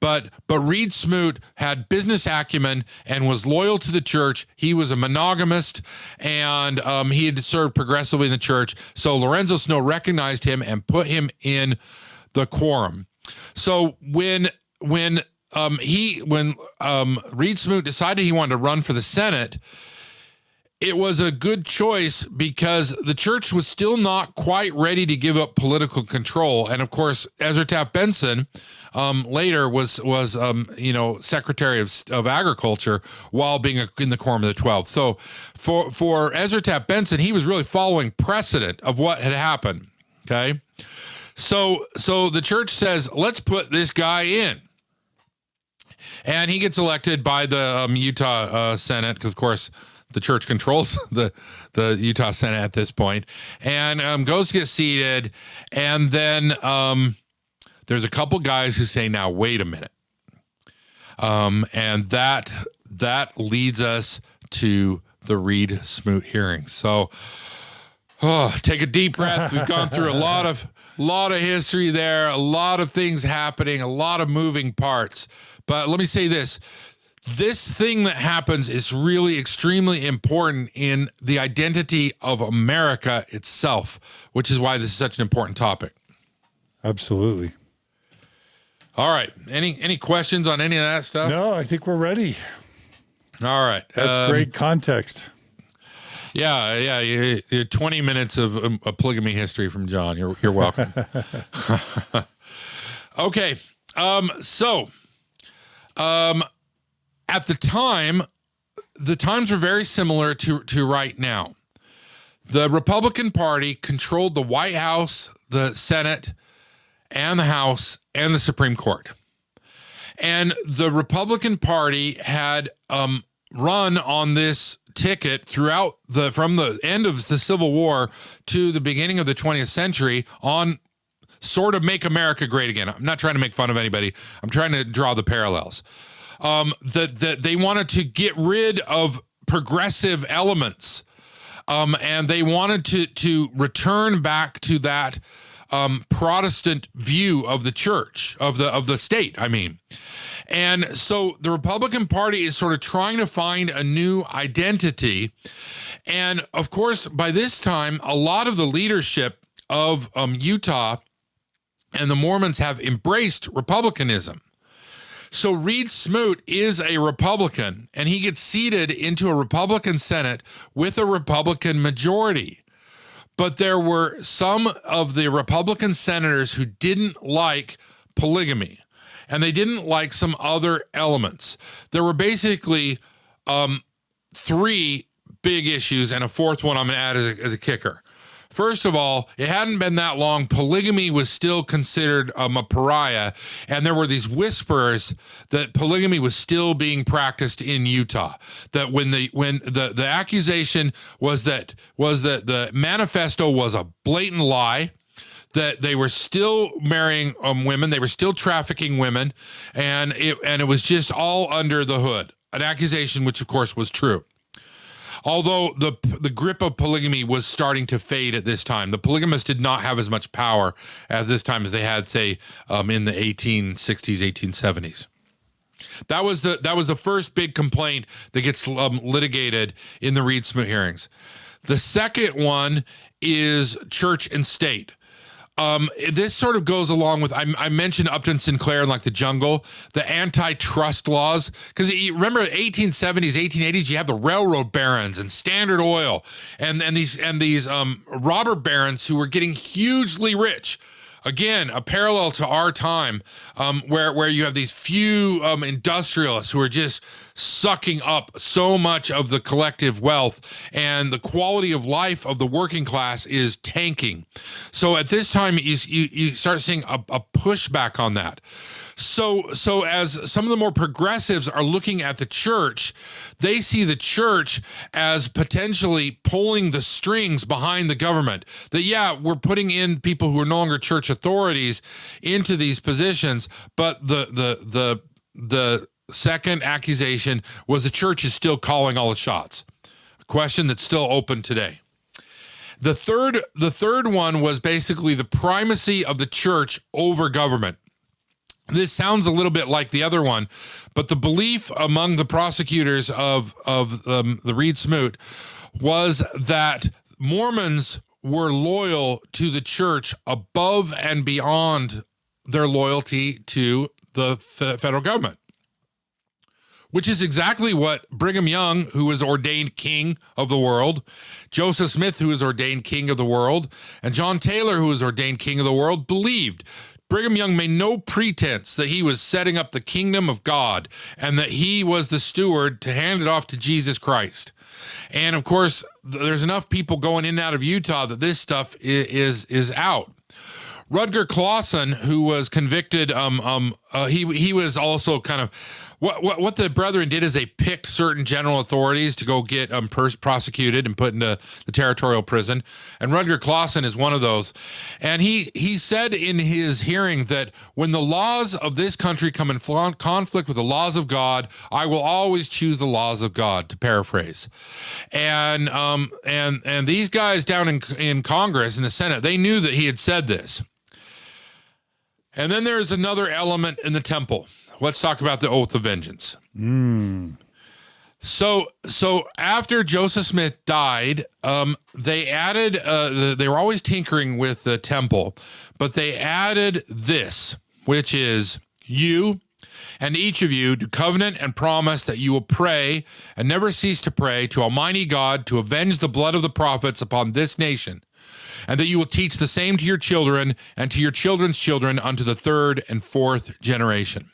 But Reed Smoot had business acumen and was loyal to the church. He was a monogamist, and he had served progressively in the church. So Lorenzo Snow recognized him and put him in the quorum. So when Reed Smoot decided he wanted to run for the Senate, it was a good choice because the church was still not quite ready to give up political control. And of course, Ezra Taft Benson later was Secretary of Agriculture while being in the Quorum of the 12. So for Ezra Taft Benson, he was really following precedent of what had happened. Okay. So the church says, let's put this guy in. And he gets elected by the Utah Senate, because, of course, the church controls the Utah Senate at this point, and goes to get seated. And then there's a couple guys who say, now, wait a minute. And that leads us to the Reed Smoot Hearings. So take a deep breath. We've gone through a lot of history there, a lot of things happening, a lot of moving parts. But let me say this. This thing that happens is really extremely important in the identity of America itself, which is why this is such an important topic. Absolutely. All right. Any questions on any of that stuff? No, I think we're ready. All right. That's great context. Yeah. You're 20 minutes of a polygamy history from John. You're welcome. Okay. At the time, the times were very similar to right now. The Republican Party controlled the White House, the Senate, and the House, and the Supreme Court. And the Republican Party had run on this ticket throughout from the end of the Civil War to the beginning of the 20th century on sort of make America great again. I'm not trying to make fun of anybody. I'm trying to draw the parallels. That they wanted to get rid of progressive elements, and they wanted to return back to that Protestant view of the church, of the state, I mean. And so the Republican Party is sort of trying to find a new identity. And of course, by this time, a lot of the leadership of Utah and the Mormons have embraced republicanism. So Reed Smoot is a Republican, and he gets seated into a Republican Senate with a Republican majority. But there were some of the Republican senators who didn't like polygamy, and they didn't like some other elements. There were basically three big issues, and a fourth one I'm going to add as a kicker. First of all, it hadn't been that long. Polygamy was still considered a pariah, and there were these whispers that polygamy was still being practiced in Utah. That when the accusation was that the manifesto was a blatant lie, that they were still marrying women, they were still trafficking women, and it was just all under the hood. An accusation which, of course, was true. Although the grip of polygamy was starting to fade at this time. The polygamists did not have as much power at this time as they had, say, in the 1860s, 1870s. That was the first big complaint that gets litigated in the Reed Smoot hearings. The second one is church and state. This sort of goes along with, I mentioned Upton Sinclair and like the jungle, the antitrust laws, because you remember 1870s, 1880s, you have the railroad barons and Standard Oil and these robber barons who were getting hugely rich. Again, a parallel to our time, where you have these few industrialists who are just sucking up so much of the collective wealth, and the quality of life of the working class is tanking. So at this time, you start seeing a pushback on that. So as some of the more progressives are looking at the church, they see the church as potentially pulling the strings behind the government. That, yeah, we're putting in people who are no longer church authorities into these positions, but the second accusation was the church is still calling all the shots. A question that's still open today. The third one was basically the primacy of the church over government. This sounds a little bit like the other one, but the belief among the prosecutors of the Reed Smoot was that Mormons were loyal to the church above and beyond their loyalty to the federal government. which is exactly what Brigham Young, who was ordained king of the world, Joseph Smith, who was ordained king of the world, and John Taylor, who was ordained king of the world, believed. Brigham Young made no pretense that he was setting up the kingdom of God and that he was the steward to hand it off to Jesus Christ. And of course, there's enough people going in and out of Utah that this stuff is out. Rutger Clausen, who was convicted, he was also kind of what the brethren did is they picked certain general authorities to go get prosecuted and put into the territorial prison, and Rutger Clausen is one of those. And he said in his hearing that when the laws of this country come in conflict with the laws of God, I will always choose the laws of God, to paraphrase. And these guys down in Congress, in the Senate, they knew that he had said this. And then there's another element in the temple. Let's talk about the oath of vengeance. So after Joseph Smith died, they added, they were always tinkering with the temple, but they added this, which is, you and each of you do covenant and promise that you will pray and never cease to pray to Almighty God to avenge the blood of the prophets upon this nation, and that you will teach the same to your children and to your children's children unto the third and fourth generation.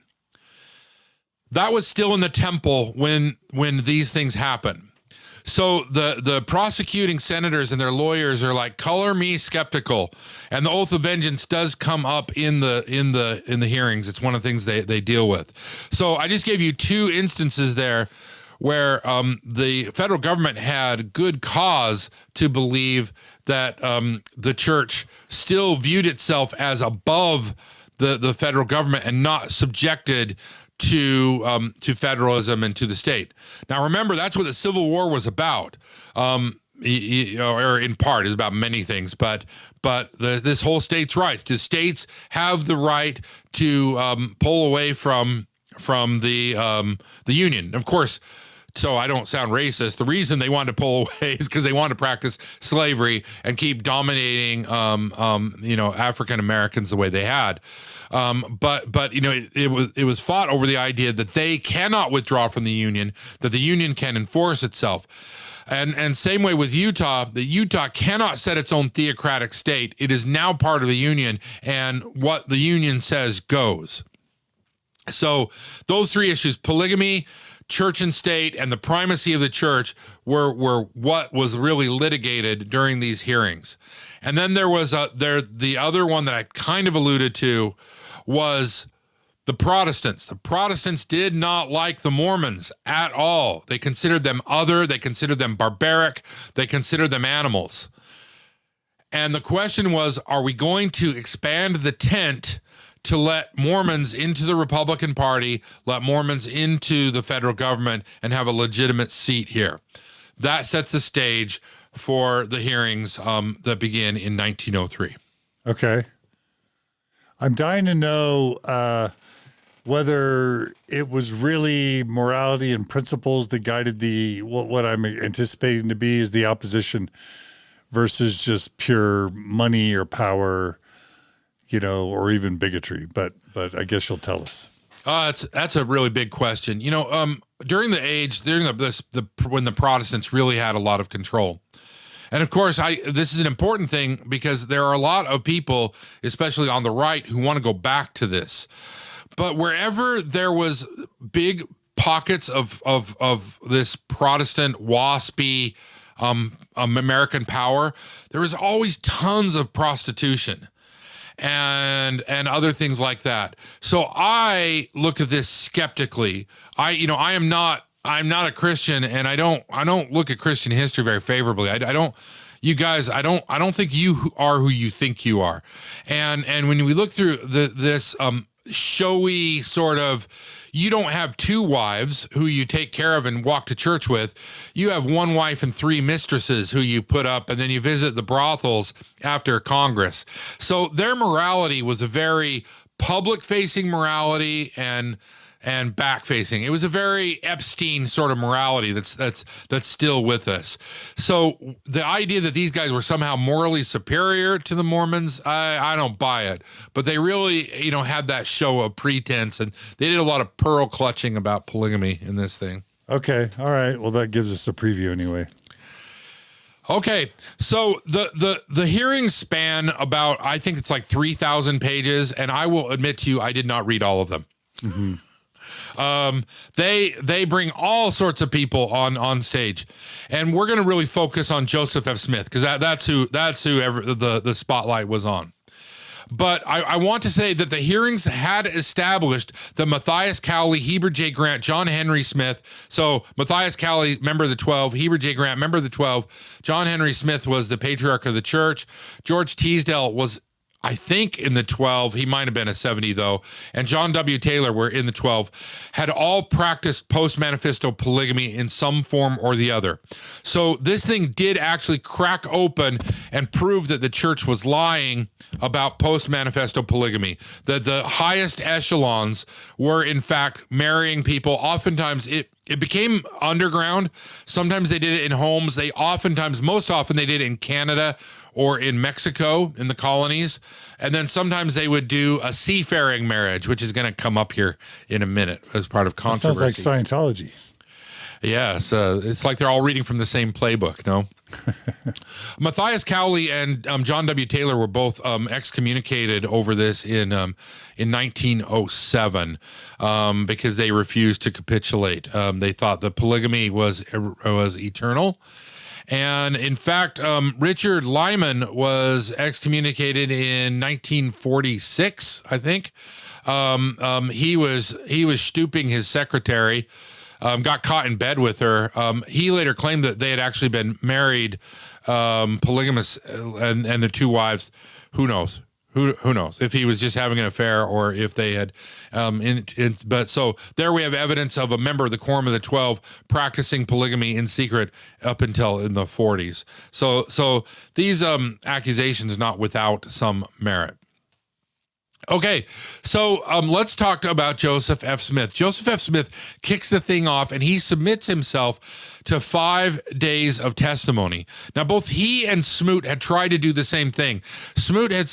That was still in the temple when these things happen. So the prosecuting senators and their lawyers are like, color me skeptical. And the oath of vengeance does come up in the hearings. It's one of the things they deal with. So I just gave you two instances there where the federal government had good cause to believe that the church still viewed itself as above the federal government and not subjected to federalism and to the state. Now, remember, that's what the Civil War was about, or in part is about many things, but this whole states' rights. Do states have the right to pull away from the Union? Of course. So I don't sound racist. The reason they wanted to pull away is because they wanted to practice slavery and keep dominating, African Americans the way they had. But it was fought over the idea that they cannot withdraw from the Union, that the Union can enforce itself. And same way with Utah, that Utah cannot set its own theocratic state. It is now part of the Union, and what the Union says goes. So those three issues, polygamy, church and state, and the primacy of the church were what was really litigated during these hearings. And then there was the other one that I kind of alluded to was the Protestants. The Protestants did not like the Mormons at all. They considered them other, they considered them barbaric, they considered them animals. And the question was, are we going to expand the tent to let Mormons into the Republican Party, let Mormons into the federal government, and have a legitimate seat here? That sets the stage for the hearings that begin in 1903. Okay. I'm dying to know whether it was really morality and principles that guided what I'm anticipating to be is the opposition versus just pure money or power, or even bigotry. But I guess you'll tell us. That's a really big question. During when the Protestants really had a lot of control. And of course, this is an important thing because there are a lot of people, especially on the right, who want to go back to this. But wherever there was big pockets of this Protestant waspy American power, there was always tons of prostitution and other things like that. So I look at this skeptically. I'm not a Christian, and I don't look at Christian history very favorably. I don't think you are who you think you are. And when we look through this showy sort of, you don't have two wives who you take care of and walk to church with. You have one wife and three mistresses who you put up, and then you visit the brothels after Congress. So their morality was a very public-facing morality, and and back facing. It was a very Epstein sort of morality that's still with us. So the idea that these guys were somehow morally superior to the Mormons, I don't buy it. But they really, had that show of pretense, and they did a lot of pearl clutching about polygamy in this thing. Okay. All right. Well, that gives us a preview anyway. Okay, so the hearings span about, I think it's like 3,000 pages, and I will admit to you, I did not read all of them. Mm-hmm. They bring all sorts of people on stage, and we're going to really focus on Joseph F. Smith because that's who the spotlight was on. But I want to say that the hearings had established that Matthias Cowley, Heber J. Grant, John Henry Smith. So Matthias Cowley, member of the 12, Heber J. Grant, member of the 12. John Henry Smith was the patriarch of the church. George Teasdale was, I think, in the 12. He might have been a 70, though. And John W. Taylor were in the 12, had all practiced post-manifesto polygamy in some form or the other. So this thing did actually crack open and prove that the church was lying about post-manifesto polygamy, that the highest echelons were, in fact, marrying people. Oftentimes, it became underground. Sometimes they did it in homes. Most often they did it in Canada or in Mexico in the colonies. And then sometimes they would do a seafaring marriage, which is going to come up here in a minute as part of controversy. Sounds like Scientology. Yes, it's like they're all reading from the same playbook, no? Matthias Cowley and John W. Taylor were both excommunicated over this in 1907 because they refused to capitulate. They thought that polygamy was eternal. And in fact, Richard Lyman was excommunicated in 1946, I think. He was stooping his secretary, got caught in bed with her. He later claimed that they had actually been married, polygamous, and the two wives. Who knows? Who knows if he was just having an affair or if they had, but so there we have evidence of a member of the Quorum of the 12 practicing polygamy in secret up until in the 40s. So these accusations not without some merit. Okay, so let's talk about Joseph F. Smith. Joseph F. Smith kicks the thing off, and he submits himself to 5 days of testimony. Now, both he and Smoot had tried to do the same thing. Smoot had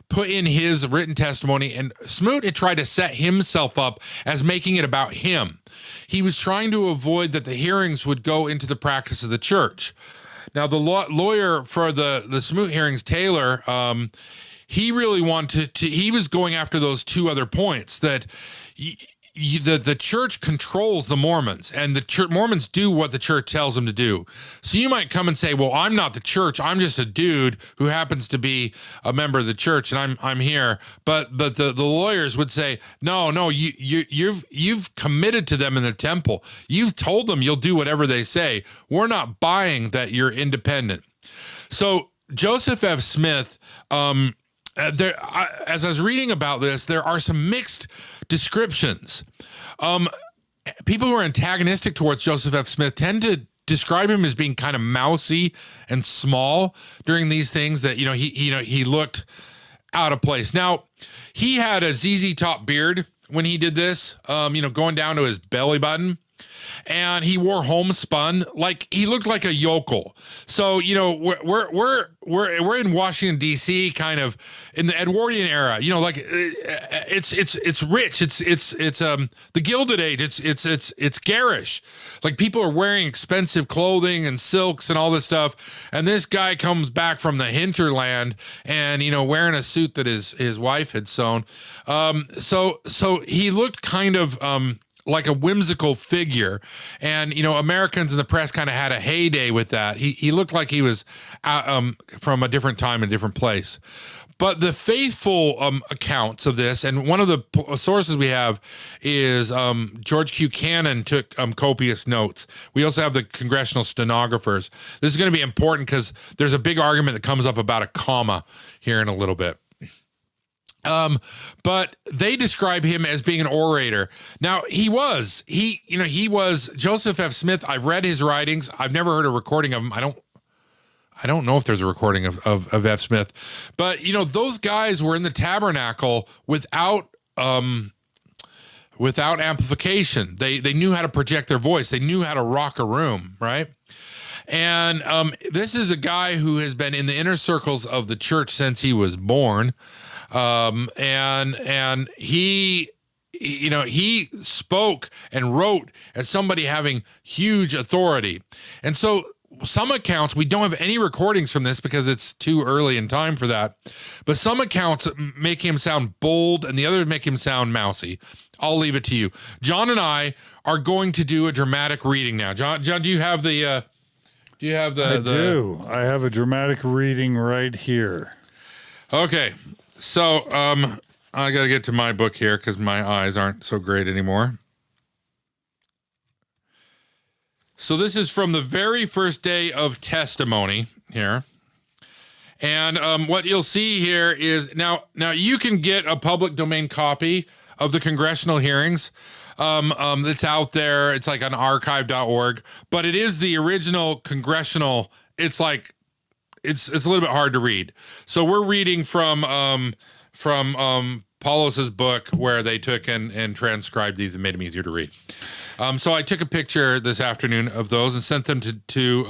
put in his written testimony, and Smoot had tried to set himself up as making it about him. He was trying to avoid that the hearings would go into the practice of the church. Now, the lawyer for the Smoot hearings, Taylor, he really wanted to, he was going after those two other points that the church controls the Mormons, and the Mormons do what the church tells them to do. So you might come and say, well, I'm not the church. I'm just a dude who happens to be a member of the church, and I'm here. But the lawyers would say, no, you've committed to them in the temple. You've told them you'll do whatever they say. We're not buying that you're independent. So Joseph F. Smith, as I was reading about this, there are some mixed descriptions. People who are antagonistic towards Joseph F. Smith tend to describe him as being kind of mousy and small during these things, that he looked out of place. Now, he had a ZZ Top beard when he did this, going down to his belly button. And he wore homespun, like he looked like a yokel. So we're in Washington D.C., kind of in the Edwardian era. Like it's rich. It's the Gilded Age. It's garish. Like people are wearing expensive clothing and silks and all this stuff. And this guy comes back from the hinterland and wearing a suit that his wife had sewn. So he looked kind of like a whimsical figure, and Americans in the press kind of had a heyday with that. He looked like he was from a different time and a different place. But the faithful accounts of this, and one of the sources we have is George Q. Cannon took copious notes. We also have the congressional stenographers. This is going to be important because there's a big argument that comes up about a comma here in a little bit. But they describe him as being an orator. Now he was Joseph F. Smith. I've read his writings. I've never heard a recording of him. I don't know if there's a recording of F. Smith, but those guys were in the tabernacle without without amplification. They knew how to project their voice. They knew how to rock a room, right? And this is a guy who has been in the inner circles of the church since he was born. And he spoke and wrote as somebody having huge authority. And so some accounts, we don't have any recordings from this because it's too early in time for that, but some accounts make him sound bold and the others make him sound mousy. I'll leave it to you. John and I are going to do a dramatic reading now. John, do you have the I do. I have a dramatic reading right here. Okay. So, I got to get to my book here because my eyes aren't so great anymore. So this is from the very first day of testimony here. And what you'll see here is now you can get a public domain copy of the congressional hearings. That's out there. It's like on archive.org, but it is the original congressional. It's like, it's a little bit hard to read. So we're reading from Paulos's book where they took and transcribed these and made them easier to read. So I took a picture this afternoon of those and sent them to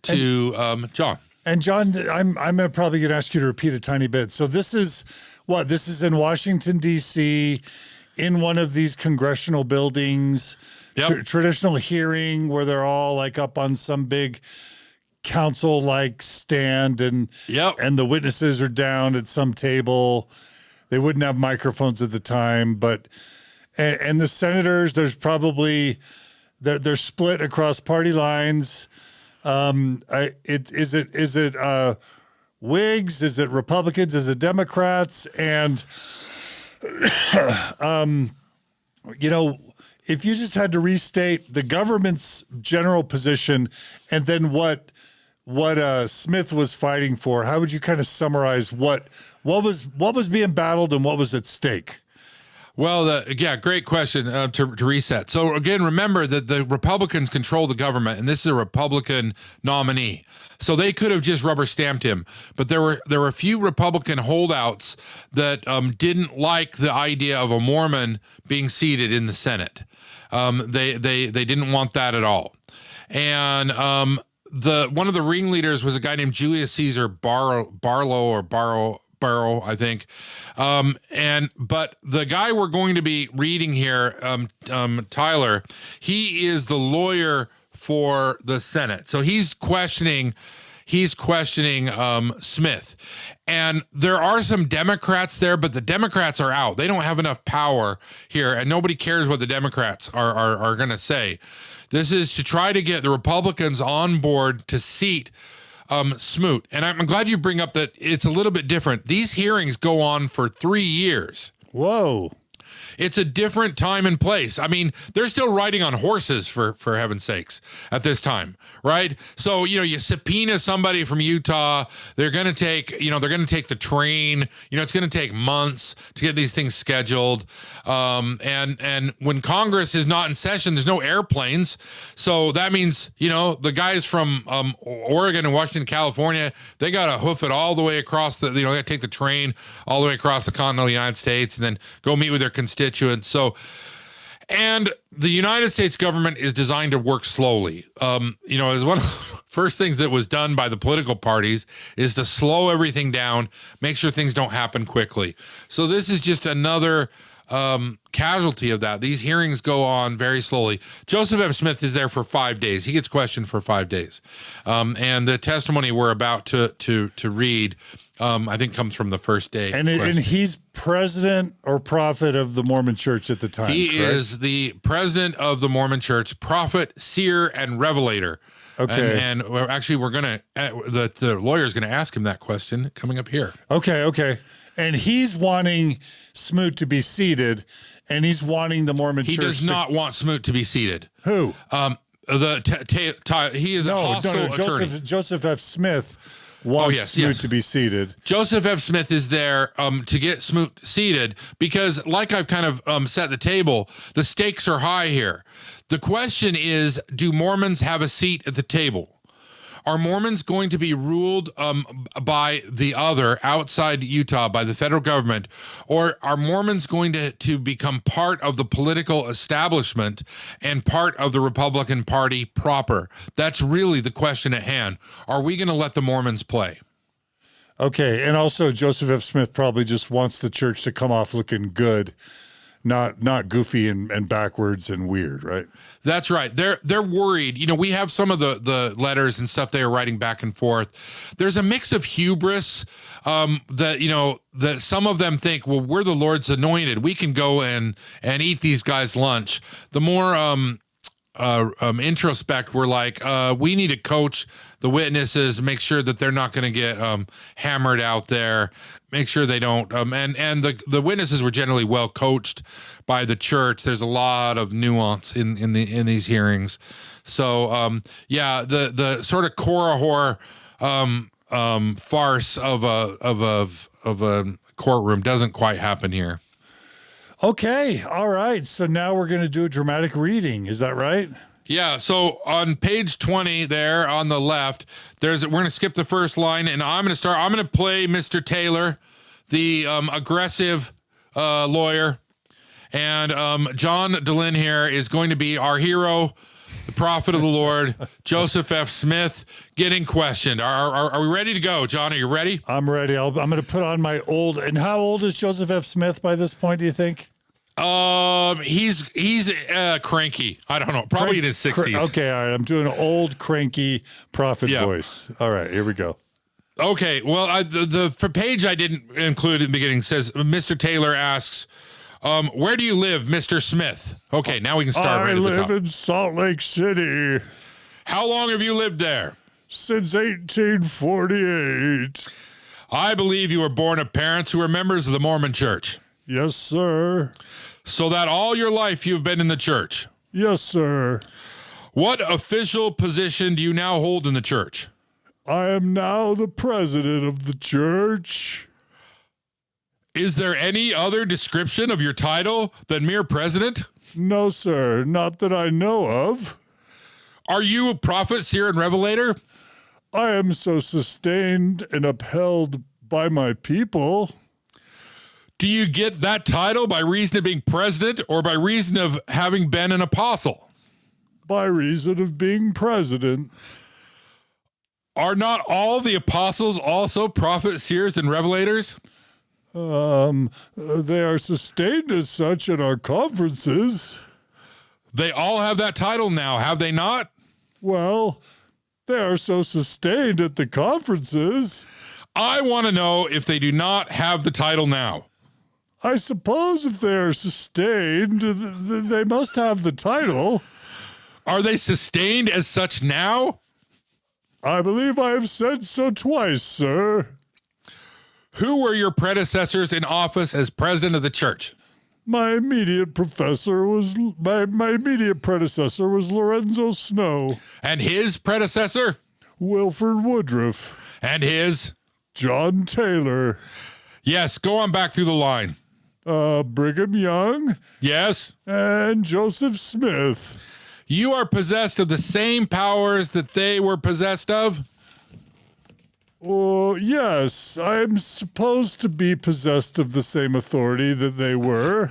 John. And John, I'm probably going to ask you to repeat a tiny bit. So this is in Washington, D.C., in one of these congressional buildings, traditional hearing where they're all like up on some big council-like stand and the witnesses are down at some table. They wouldn't have microphones at the time, but and the senators, there's probably they're split across party lines. Is it Whigs? Is it Republicans? Is it Democrats? And if you just had to restate the government's general position and then what Smith was fighting for, how would you kind of summarize what was being battled and what was at stake? Well, great question to reset. So again, remember that the Republicans control the government, and this is a Republican nominee. So they could have just rubber stamped him, but there were a few Republican holdouts that didn't like the idea of a Mormon being seated in the Senate. They didn't want that at all, and one of the ringleaders was a guy named Julius Caesar Barrow, I think. But the guy we're going to be reading here, Tyler, he is the lawyer for the Senate. So he's questioning Smith. And there are some Democrats there, but the Democrats are out. They don't have enough power here, and nobody cares what the Democrats are going to say. This is to try to get the Republicans on board to seat Smoot. And I'm glad you bring up that it's a little bit different. These hearings go on for 3 years. Whoa. It's a different time and place. I mean, they're still riding on horses for heaven's sakes at this time, right? So, you subpoena somebody from Utah, they're going to take the train, it's going to take months to get these things scheduled. And when Congress is not in session, there's no airplanes. So that means, the guys from Oregon and Washington, California, they got to hoof it all the way across they got to take the train all the way across the continental United States and then go meet with their constituents. So, and the United States government is designed to work slowly. As one of the first things that was done by the political parties is to slow everything down, make sure things don't happen quickly. So this is just another casualty of that. These hearings go on very slowly. Joseph F. Smith is there for 5 days. He gets questioned for 5 days. And the testimony we're about to read, I think comes from the first day. And he's president or prophet of the Mormon Church at the time. He correct? is the president of the Mormon Church, prophet, seer, and revelator. Okay. And actually, we're going to, the lawyer's going to ask him that question coming up here. Okay. And he's wanting Smoot to be seated, and he's wanting the Mormon Church. He does not want Smoot to be seated. Who? He is a hostile attorney. Joseph F. Smith wants Smoot to be seated. Joseph F. Smith is there to get Smoot seated because, like I've kind of set the table, the stakes are high here. The question is, do Mormons have a seat at the table? Are Mormons going to be ruled by the other outside Utah, by the federal government, or are Mormons going to become part of the political establishment and part of the Republican Party proper? That's really the question at hand. Are we going to let the Mormons play? Okay, and also Joseph F. Smith probably just wants the church to come off looking good, not goofy and backwards and weird, right? That's right. They're worried. You know, we have some of the letters and stuff they are writing back and forth. There's a mix of hubris that some of them think, well, we're the Lord's anointed. We can go and eat these guys' lunch. The more introspect, we're like, we need to coach the witnesses, make sure that they're not going to get hammered out there, make sure they don't. And the witnesses were generally well coached by the church. There's a lot of nuance in these hearings. So the sort of Korahor farce of a courtroom doesn't quite happen here. Okay, all right. So now we're going to do a dramatic reading. Is that right? Yeah. So on page 20 there on the left, we're going to skip the first line, and I'm going to play Mr. Taylor, the aggressive lawyer, and John DeLynn here is going to be our hero, the prophet of the Lord, Joseph F. Smith, getting questioned. Are we ready to go, John? Are you ready? I'm ready. I'm going to put on my old. And how old is Joseph F. Smith by this point, do you think? He's cranky. I don't know. Probably in his 60s. Okay, all right. I'm doing an old cranky prophet voice. All right, here we go. Okay. Well, the page I didn't include in the beginning says Mr. Taylor asks, where do you live, Mr. Smith? Okay, now we can start right at the top. I live in Salt Lake City. How long have you lived there? Since 1848. I believe you were born of parents who are members of the Mormon Church. Yes, sir. So that all your life you've been in the church? Yes, sir. What official position do you now hold in the church? I am now the president of the church. Is there any other description of your title than mere president? No, sir. Not that I know of. Are you a prophet, seer, and revelator? I am so sustained and upheld by my people. Do you get that title by reason of being president or by reason of having been an apostle? By reason of being president. Are not all the apostles also prophets, seers, and revelators? They are sustained as such at our conferences. They all have that title now, have they not? Well, they are so sustained at the conferences. I want to know if they do not have the title now. I suppose if they are sustained, they must have the title. Are they sustained as such now? I believe I have said so twice, sir. Who were your predecessors in office as president of the church? My immediate predecessor was Lorenzo Snow. And his predecessor? Wilford Woodruff. And his? John Taylor. Yes, go on back through the line. Brigham Young. Yes. And Joseph Smith. You are possessed of the same powers that they were possessed of? Oh, yes. I am supposed to be possessed of the same authority that they were.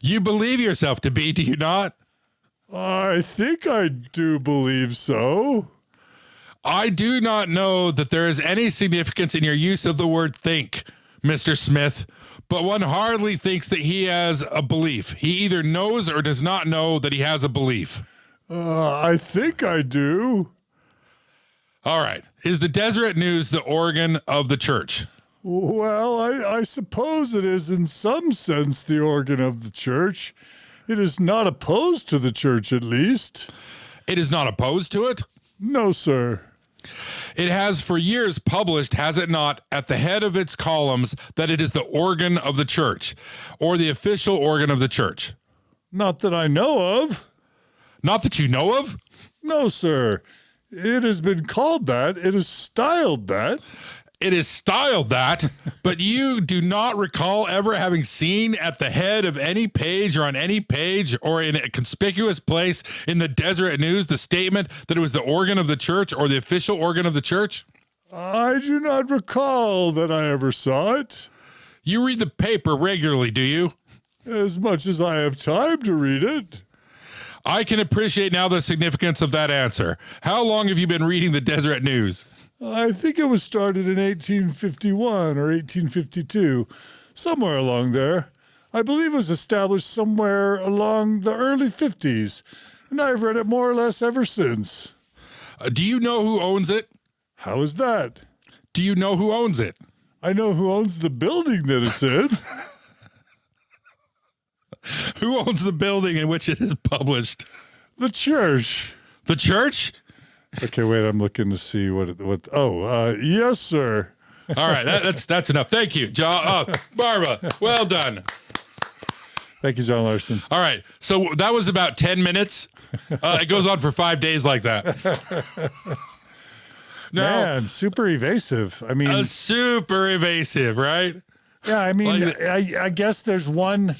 You believe yourself to be, do you not? I think I do believe so. I do not know that there is any significance in your use of the word think, Mr. Smith, but one hardly thinks that he has a belief. He either knows or does not know that he has a belief. I think I do. All right. Is the Deseret News the organ of the church? Well, I suppose it is in some sense the organ of the church. It is not opposed to the church, at least. It is not opposed to it? No, sir. It has for years published, has it not, at the head of its columns that it is the organ of the church, or the official organ of the church? Not that I know of. Not that you know of? No, sir. It has been called that. It is styled that. it is styled that, but you do not recall ever having seen at the head of any page or on any page or in a conspicuous place in the Deseret News the statement that it was the organ of the church or the official organ of the church? I do not recall that I ever saw it. You read the paper regularly, do you? As much as I have time to read it. I can appreciate now the significance of that answer. How long have you been reading the Deseret News? I think it was started in 1851 or 1852, somewhere along there. I believe it was established somewhere along the early 50s, and I've read it more or less ever since. Do you know who owns it? How is that? Do you know who owns it? I know who owns the building that it's in. Who owns the building in which it is published? The church. The church? Okay, wait, I'm looking to see yes, sir. All right, that's enough. Thank you, John. Barbara, well done. Thank you, John Larsen. All right, so that was about 10 minutes. It goes on for 5 days like that. Man, super evasive. I mean, super evasive, right? Yeah, I mean, I guess there's one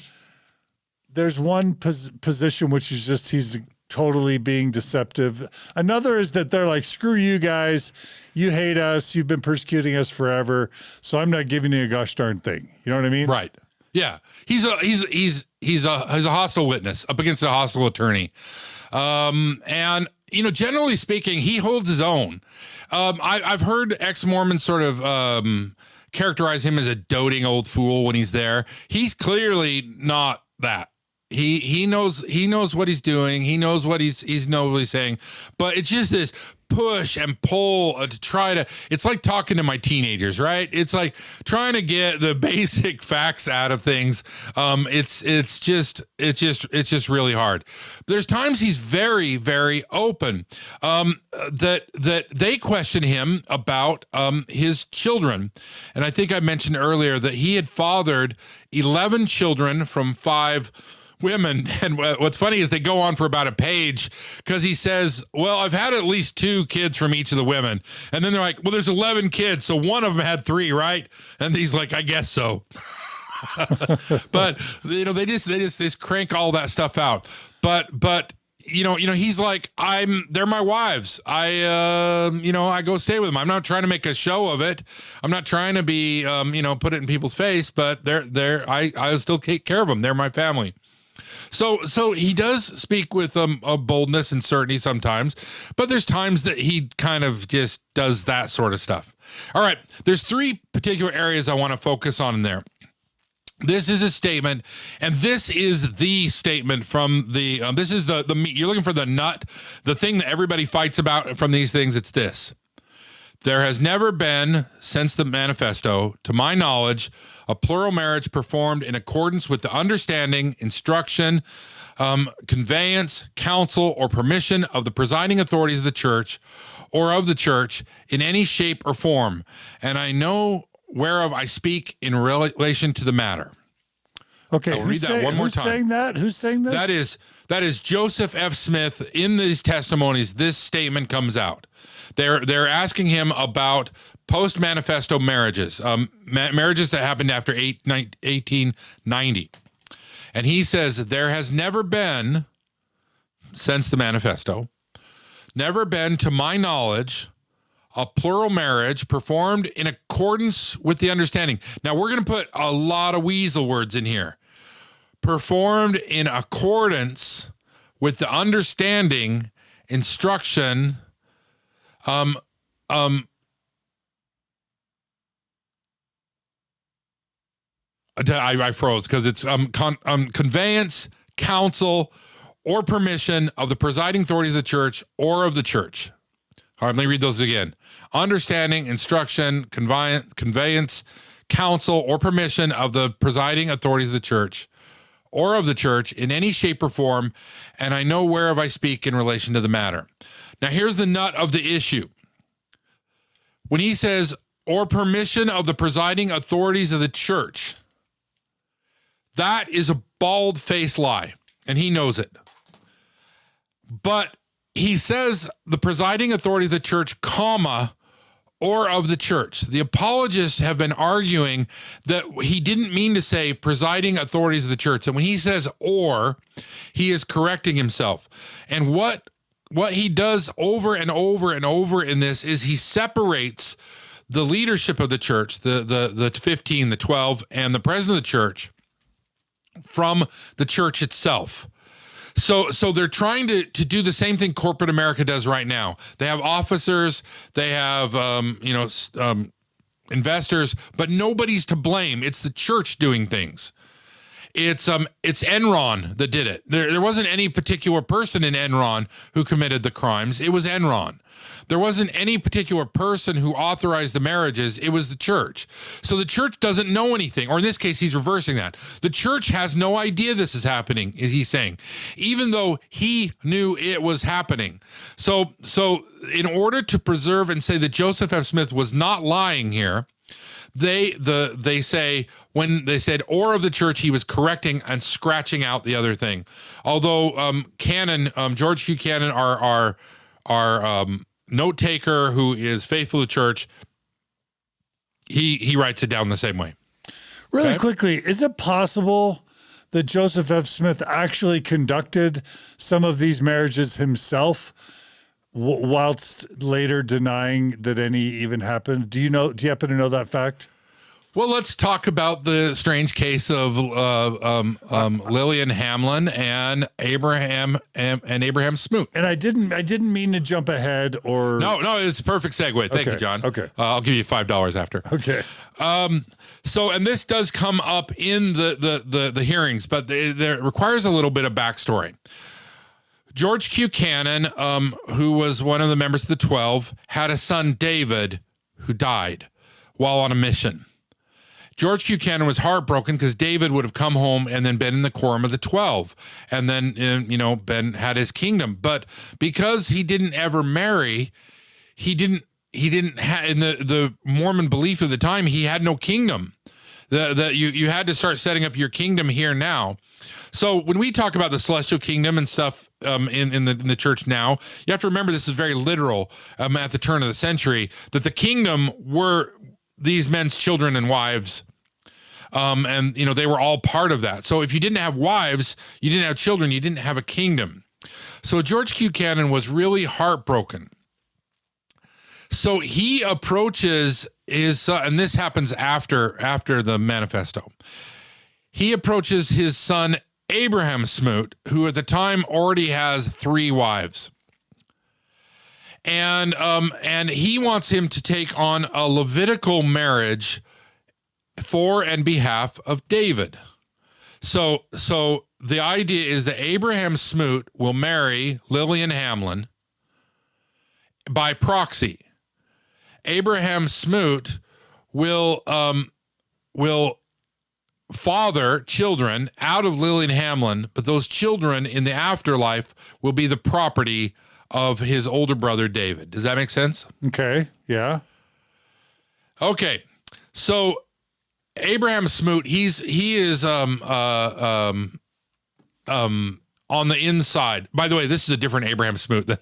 position which is just he's totally being deceptive. Another is that they're like, screw you guys, you hate us, you've been persecuting us forever, so I'm not giving you a gosh darn thing. You know what I mean? Right. Yeah. He's a hostile witness up against a hostile attorney. And you know, generally speaking, he holds his own. I've heard ex-Mormons sort of characterize him as a doting old fool when he's there. He's clearly not that. He knows what he's doing. He knows what he's knows what he's saying. But it's just this push and pull to try to. It's like talking to my teenagers, right? It's like trying to get the basic facts out of things. It's just really hard. There's times he's very, very open. That they question him about his children, and I think I mentioned earlier that he had fathered 11 children from 5 women. And what's funny is they go on for about a page because he says, well, I've had at least 2 kids from each of the women. And then they're like, well, there's 11 kids. So one of them had 3, right? And he's like, I guess so. But you know, they just crank all that stuff out. But you know, he's like, they're my wives. I go stay with them. I'm not trying to make a show of it. I'm not trying to be, put it in people's face, but I still take care of them. They're my family. So he does speak with a boldness and certainty sometimes, but there's times that he kind of just does that sort of stuff. All right, there's 3 particular areas I want to focus on in there. This is a statement, and this is the statement from the, this is the you're looking for the nut, the thing that everybody fights about from these things. It's this. There has never been, since the manifesto, to my knowledge, a plural marriage performed in accordance with the understanding, instruction, conveyance, counsel, or permission of the presiding authorities of the church or of the church in any shape or form. And I know whereof I speak in relation to the matter. Okay, I'll read that one more time. Who's saying that? Who's saying this? That is Joseph F. Smith. In these testimonies, this statement comes out. They're asking him about post-manifesto marriages, marriages that happened after 1890. And he says, there has never been, since the manifesto, never been, to my knowledge, a plural marriage performed in accordance with the understanding. Now, we're going to put a lot of weasel words in here. Performed in accordance with the understanding, instruction, I froze because it's conveyance, counsel, or permission of the presiding authorities of the church or of the church. All right, let me read those again. Understanding, instruction, conveyance, counsel, or permission of the presiding authorities of the church or of the church in any shape or form, and I know whereof I speak in relation to the matter. Now, here's the nut of the issue. When he says, or permission of the presiding authorities of the church, that is a bald-faced lie, and he knows it. But he says the presiding authority of the church, comma, or of the church. The apologists have been arguing that he didn't mean to say presiding authorities of the church. And when he says or, he is correcting himself. And what he does over and over and over in this is he separates the leadership of the church, the 15, the 12, and the president of the church from the church itself. So they're trying to do the same thing corporate America does right now. They have officers, they have investors, but nobody's to blame. It's the church doing things. It's Enron that did it. There wasn't any particular person in Enron who committed the crimes. It was Enron. There wasn't any particular person who authorized the marriages. It was the church. So the church doesn't know anything, or in this case, he's reversing that. The church has no idea this is happening, is he saying, even though he knew it was happening. So in order to preserve and say that Joseph F. Smith was not lying here, they say when they said or of the church, he was correcting and scratching out the other thing. Although George Q. Cannon, our note taker who is faithful to church, he writes it down the same way. Really quickly, is it possible that Joseph F. Smith actually conducted some of these marriages himself, whilst later denying that any even happened? Do you happen to know that fact? Well, let's talk about the strange case of Lillian Hamlin and Abraham Smoot. And I didn't mean to jump ahead or no, it's a perfect segue. Thank you, John. Okay, I'll give you $5 after. Okay. So, and this does come up in the hearings, but it requires a little bit of backstory. George Q. Cannon, who was one of the members of the 12, had a son, David, who died while on a mission. George Q. Cannon was heartbroken because David would have come home and then been in the quorum of the 12 and then, been had his kingdom. But because he didn't ever marry, he didn't have, in the Mormon belief of the time, he had no kingdom. You had to start setting up your kingdom here now. So when we talk about the celestial kingdom and stuff in the church now, you have to remember this is very literal at the turn of the century, that the kingdom were these men's children and wives. And they were all part of that. So if you didn't have wives, you didn't have children, you didn't have a kingdom. So George Q. Cannon was really heartbroken. So he approaches his son, and this happens after the manifesto. He approaches his son, Abraham Smoot, who at the time already has 3 wives. And he wants him to take on a Levitical marriage for and behalf of David. So the idea is that Abraham Smoot will marry Lillian Hamlin by proxy. Abraham Smoot will father children out of Lillian Hamlin, but those children in the afterlife will be the property of his older brother David. Does that make sense? Okay. Yeah. Okay. So Abraham Smoot, he is on the inside. By the way, this is a different Abraham Smoot than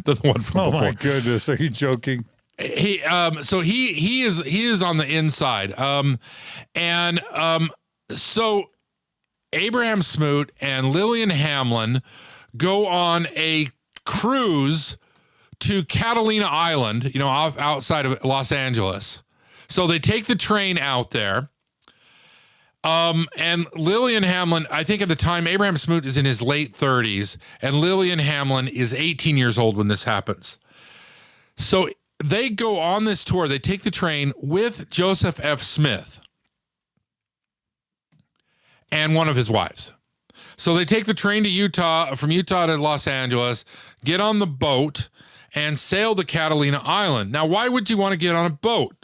the one from before. Oh my goodness, are you joking? He is on the inside. So Abraham Smoot and Lillian Hamlin go on a cruise to Catalina Island, outside of Los Angeles. So they take the train out there. And Lillian Hamlin, I think at the time, Abraham Smoot is in his late 30s, and Lillian Hamlin is 18 years old when this happens. So they go on this tour. They take the train with Joseph F. Smith and one of his wives. So they take the train to Utah, from Utah to Los Angeles, get on the boat, and sail to Catalina Island. Now, why would you want to get on a boat?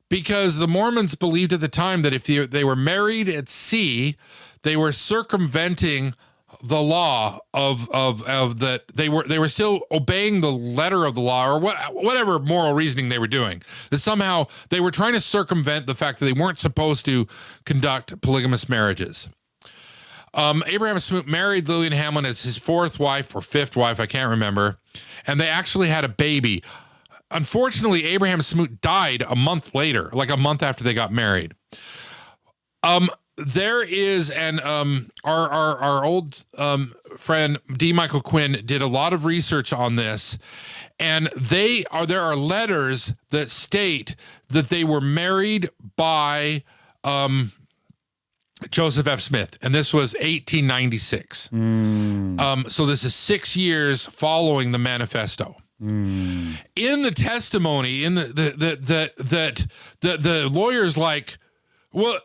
Because the Mormons believed at the time that if they were married at sea, they were circumventing the law of that they were still obeying the letter of the law, or whatever moral reasoning they were doing. That somehow they were trying to circumvent the fact that they weren't supposed to conduct polygamous marriages. Abraham Smoot married Lillian Hamlin as his 4th wife or 5th wife, I can't remember, and they actually had a baby. unfortunately, Abraham Smoot died a month later, like a month after they got married. There is our old friend D. Michael Quinn did a lot of research on this, and there are letters that state that they were married by Joseph F. Smith, and this was 1896. So this is 6 years following the manifesto. In the testimony, in the lawyer's like, well,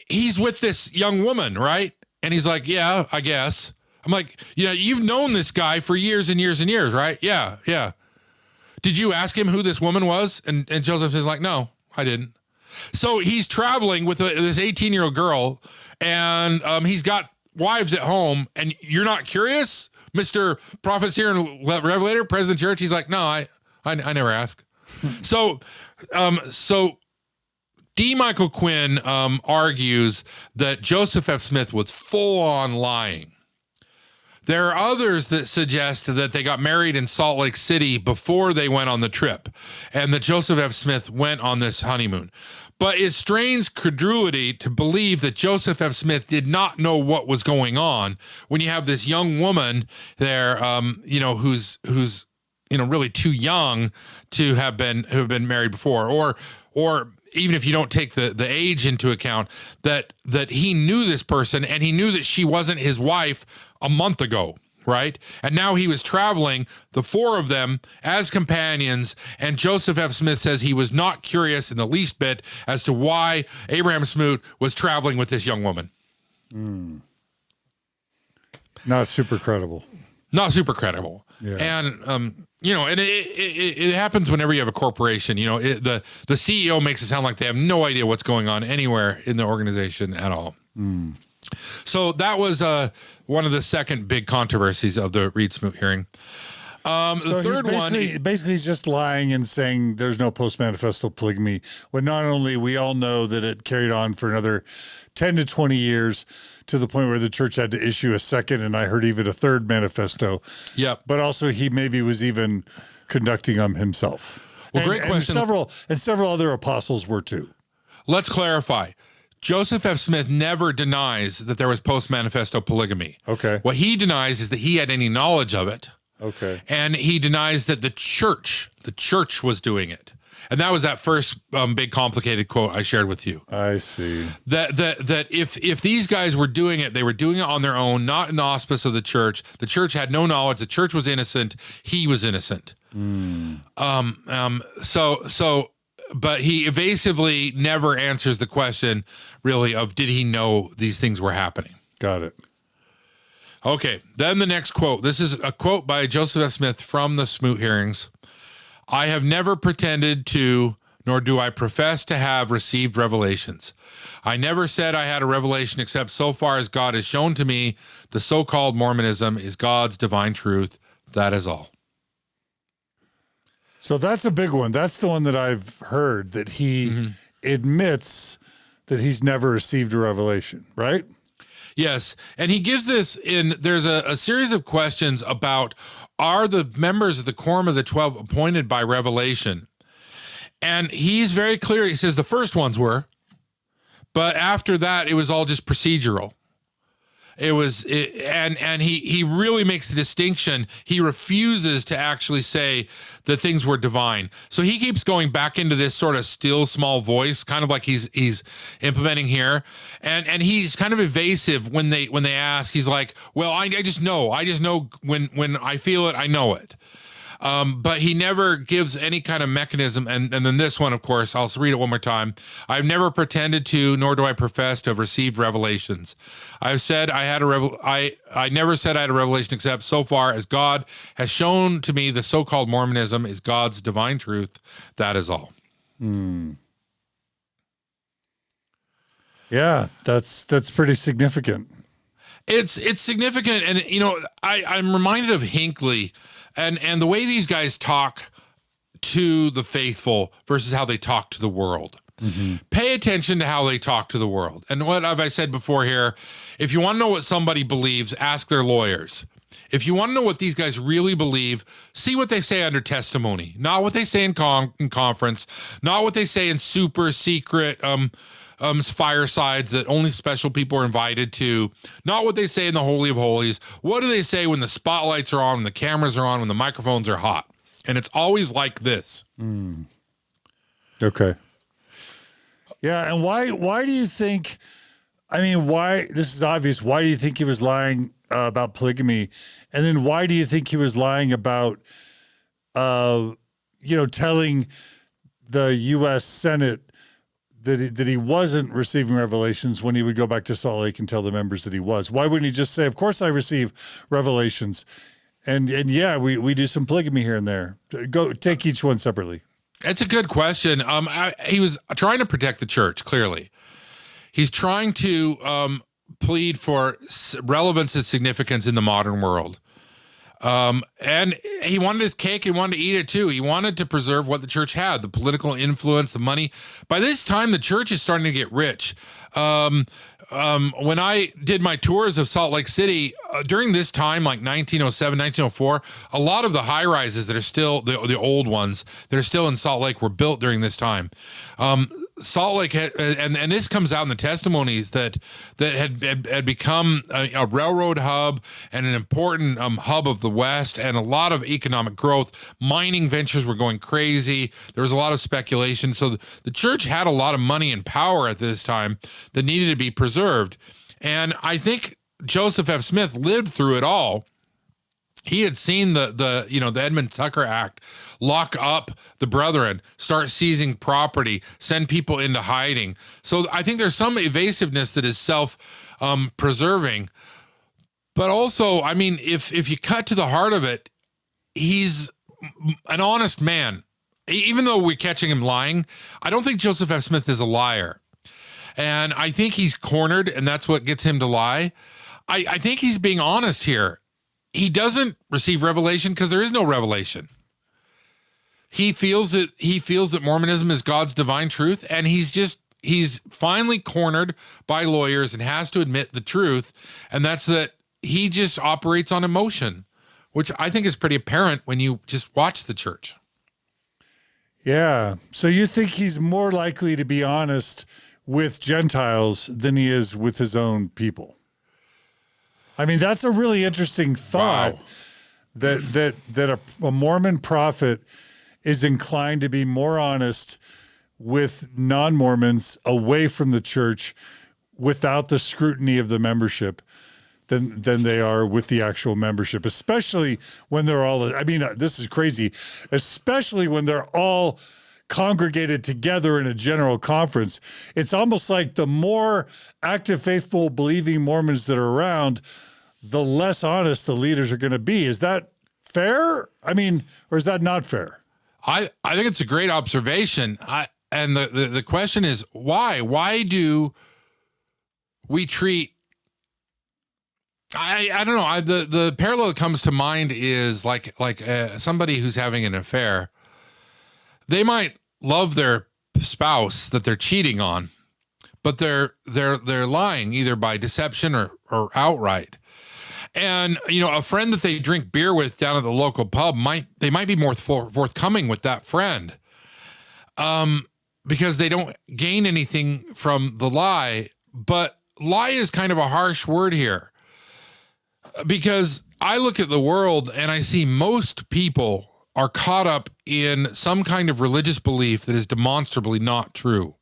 he's with this young woman, right? And he's like, yeah, I guess. I'm like, you've known this guy for years and years and years, right? Yeah. Did you ask him who this woman was? And Joseph is like, no, I didn't. So he's traveling with this 18-year-old girl, and he's got wives at home, and you're not curious, Mr. Prophet, Seer, and Revelator, President Church? He's like, no, I never ask. So D. Michael Quinn argues that Joseph F. Smith was full-on lying. There are others that suggest that they got married in Salt Lake City before they went on the trip, and that Joseph F. Smith went on this honeymoon. But it strains credulity to believe that Joseph F. Smith did not know what was going on when you have this young woman there, who's really too young to have been married before, or even if you don't take the age into account, that he knew this person and he knew that she wasn't his wife a month ago, right? And now he was traveling, the four of them as companions, and Joseph F. Smith says he was not curious in the least bit as to why Abraham Smoot was traveling with this young woman. Not super credible. Not super credible. Yeah. And, and it happens whenever you have a corporation. The CEO makes it sound like they have no idea what's going on anywhere in the organization at all. So that was one of the second big controversies of the Reed Smoot hearing. The third one, basically he's just lying and saying there's no post-manifesto polygamy, when not only we all know that it carried on for another 10 to 20 years to the point where the church had to issue a second, and I heard even a third manifesto. Yep. But also he maybe was even conducting them himself. Well, great question. And several other apostles were too. Let's clarify. Joseph F. Smith never denies that there was post-manifesto polygamy. Okay. What he denies is that he had any knowledge of it. Okay. And he denies that the church was doing it. And that was that first big complicated quote I shared with you. I see. That if these guys were doing it, they were doing it on their own, not in the auspice of the church. The church had no knowledge. The church was innocent. He was innocent. But he evasively never answers the question, really, of did he know these things were happening? Got it. Okay, then the next quote. This is a quote by Joseph F. Smith from the Smoot hearings. I have never pretended to, nor do I profess to have received revelations. I never said I had a revelation except so far as God has shown to me the so-called Mormonism is God's divine truth. That is all. So that's a big one. That's the one that I've heard, that he admits that he's never received a revelation, right? Yes. And he gives this there's a series of questions about, are the members of the Quorum of the 12 appointed by revelation? And he's very clear. He says the first ones were, but after that, it was all just procedural. And he really makes the distinction. He refuses to actually say that things were divine. So he keeps going back into this sort of still small voice, kind of like he's implementing here. And he's kind of evasive when they ask. He's like, well, I just know when I feel it, I know it. But he never gives any kind of mechanism. And then this one, of course, I'll read it one more time. I've never pretended to, nor do I profess to have received revelations. I've said I never said I had a revelation except so far as God has shown to me the so-called Mormonism is God's divine truth. That is all. Yeah, that's pretty significant. It's significant. And, I'm reminded of Hinckley. And the way these guys talk to the faithful versus how they talk to the world. Pay attention to how they talk to the world. And what have I said before here? If you want to know what somebody believes, ask their lawyers. If you want to know what these guys really believe, see what they say under testimony, not what they say in conference, not what they say in super secret firesides that only special people are invited to, not what they say in the Holy of Holies. What do they say when the spotlights are on, when the cameras are on, when the microphones are hot? And it's always like this. Okay. Yeah, and why do you think, I mean, why, this is obvious, why do you think he was lying about polygamy? And then why do you think he was lying about, telling the U.S. Senate that he wasn't receiving revelations when he would go back to Salt Lake and tell the members that he was? Why wouldn't he just say, of course I receive revelations, and yeah, we do some polygamy here and there? Go take each one separately. It's a good question. He was trying to protect the church, clearly. He's trying to plead for relevance and significance in the modern world. And he wanted his cake and wanted to eat it too. He wanted to preserve what the church had, the political influence, the money. By this time, the church is starting to get rich. When I did my tours of Salt Lake City, during this time, like 1907, 1904, a lot of the high rises that are still the old ones that are still in Salt Lake were built during this time. Salt Lake had, and this comes out in the testimonies that had become a railroad hub and an important hub of the West, and a lot of economic growth. Mining ventures were going crazy. There was a lot of speculation. So the church had a lot of money and power at this time that needed to be preserved. And I think Joseph F. Smith lived through it all. He had seen the Edmund Tucker Act lock up the brethren, start seizing property, send people into hiding. So I think there's some evasiveness that is self-preserving. But also, I mean, if you cut to the heart of it, he's an honest man. Even though we're catching him lying, I don't think Joseph F. Smith is a liar. And I think he's cornered, and that's what gets him to lie. I think he's being honest here. He doesn't receive revelation because there is no revelation. He feels that Mormonism is God's divine truth, and he's finally cornered by lawyers and has to admit the truth, and that's that he just operates on emotion, which I think is pretty apparent when you just watch the church. Yeah. So you think he's more likely to be honest with Gentiles than he is with his own people? I mean, that's a really interesting thought. Wow. that a Mormon prophet is inclined to be more honest with non-Mormons away from the church without the scrutiny of the membership than they are with the actual membership, especially when they're all, I mean, this is crazy, especially when they're all congregated together in a general conference. It's almost like the more active, faithful, believing Mormons that are around, the less honest the leaders are going to be. Is that fair? I mean, or is that not fair? I think it's a great observation. And the question is why? Why do we treat? I don't know. The parallel that comes to mind is like somebody who's having an affair. They might love their spouse that they're cheating on, but they're lying either by deception or outright. And, a friend that they drink beer with down at the local pub might be more forthcoming with that friend, because they don't gain anything from the lie. But lie is kind of a harsh word here, because I look at the world and I see most people are caught up in some kind of religious belief that is demonstrably not true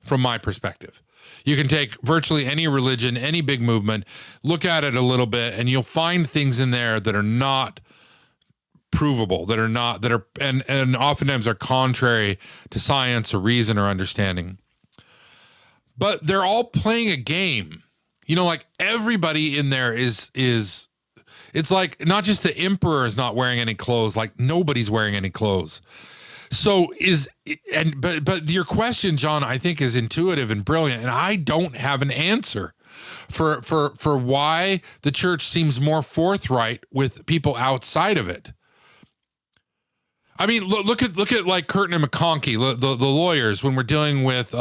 from my perspective. You can take virtually any religion, any big movement, look at it a little bit, and you'll find things in there that are not provable, and oftentimes are contrary to science or reason or understanding. But they're all playing a game. Like everybody in there is it's like not just the emperor is not wearing any clothes, like nobody's wearing any clothes. So but your question, John, I think is intuitive and brilliant, and I don't have an answer for why the church seems more forthright with people outside of it. I mean, look at like Curtin and McConkie, the lawyers, when we're dealing with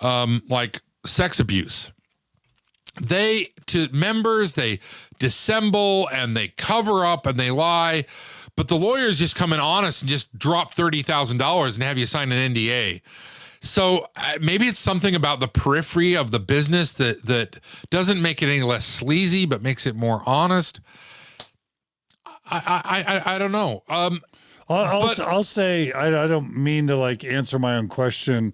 like sex abuse. to members, they dissemble and they cover up and they lie, but the lawyers just come in honest and just drop $30,000 and have you sign an NDA. So maybe it's something about the periphery of the business that doesn't make it any less sleazy, but makes it more honest. I don't know. I'll say I don't mean to like answer my own question,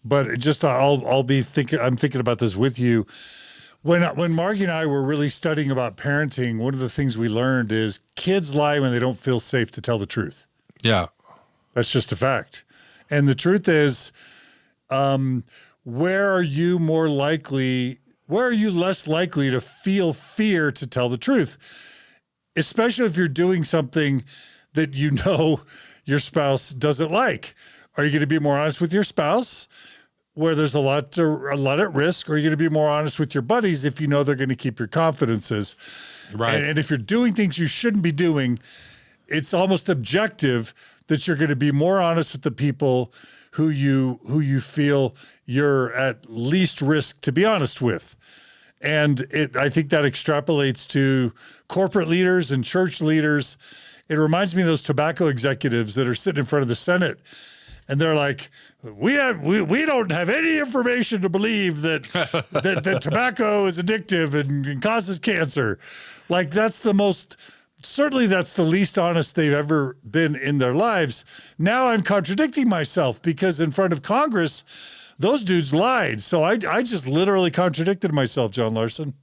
but just I'm thinking about this with you. When Margie and I were really studying about parenting, one of the things we learned is kids lie when they don't feel safe to tell the truth. Yeah. That's just a fact. And the truth is, where are you less likely to feel fear to tell the truth? Especially if you're doing something that you know your spouse doesn't like. Are you going to be more honest with your spouse where there's a lot at risk, or are you going to be more honest with your buddies if you know they're going to keep your confidences? Right. And if you're doing things you shouldn't be doing, it's almost objective that you're going to be more honest with the people who you feel you're at least risk to be honest with. And I think that extrapolates to corporate leaders and church leaders. It reminds me of those tobacco executives that are sitting in front of the Senate, and they're like, we don't have any information to believe that that tobacco is addictive and causes cancer. Like certainly that's the least honest they've ever been in their lives. Now I'm contradicting myself because in front of Congress, those dudes lied. So I just literally contradicted myself, John Larsen.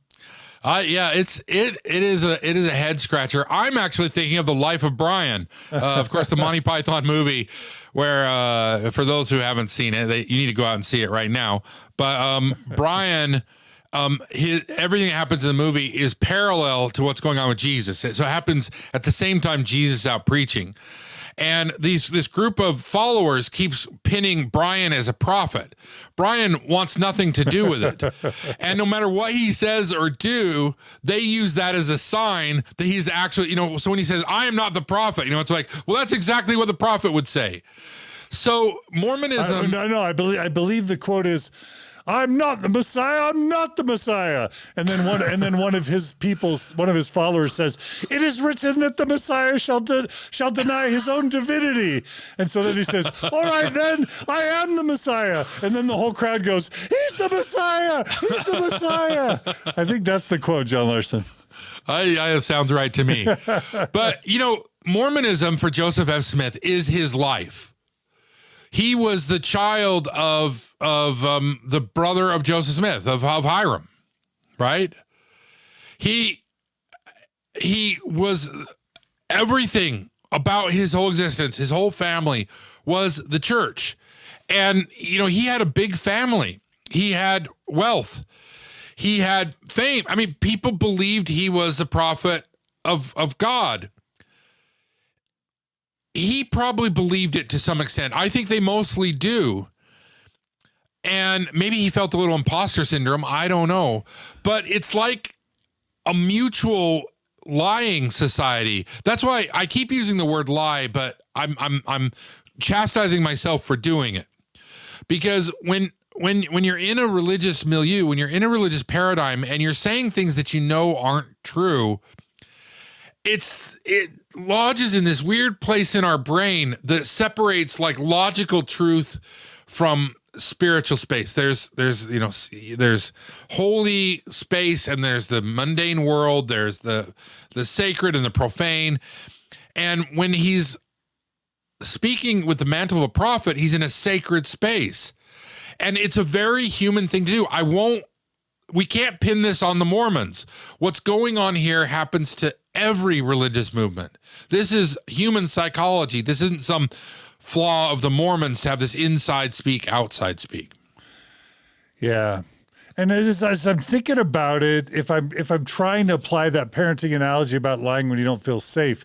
Yeah, it is a head scratcher. I'm actually thinking of The Life of Brian, of course, the Monty Python movie, where for those who haven't seen it, you need to go out and see it right now. But Brian, everything that happens in the movie is parallel to what's going on with Jesus. So it happens at the same time Jesus is out preaching. And this group of followers keeps pinning Brian as a prophet. Brian wants nothing to do with it. And no matter what he says or do, they use that as a sign that he's actually, so when he says, I am not the prophet, it's like, well, that's exactly what the prophet would say. So Mormonism. No, I believe the quote is, I'm not the Messiah. I'm not the Messiah. And then one of his followers says, it is written that the Messiah shall deny his own divinity. And so then he says, all right, then I am the Messiah. And then the whole crowd goes, he's the Messiah. He's the Messiah. I think that's the quote, John Larsen. It sounds right to me. But, Mormonism for Joseph F. Smith is his life. He was the child of the brother of Joseph Smith, of Hiram, right? He was everything about his whole existence. His whole family was the church. And, he had a big family. He had wealth. He had fame. I mean, people believed he was a prophet of God. He probably believed it to some extent. I think they mostly do. And maybe he felt a little imposter syndrome. I don't know. But it's like a mutual lying society. That's why I keep using the word lie, but I'm chastising myself for doing it. Because when you're in a religious milieu, when you're in a religious paradigm and you're saying things that aren't true, it lodges in this weird place in our brain that separates like logical truth from spiritual space. There's holy space and there's the mundane world. There's the sacred and the profane. And when he's speaking with the mantle of a prophet, he's in a sacred space. And it's a very human thing to do. We can't pin this on the Mormons. What's going on here happens to every religious movement. This is human psychology. This isn't some flaw of the Mormons to have this inside speak, outside speak. Yeah. And as I'm thinking about it, if I'm trying to apply that parenting analogy about lying when you don't feel safe,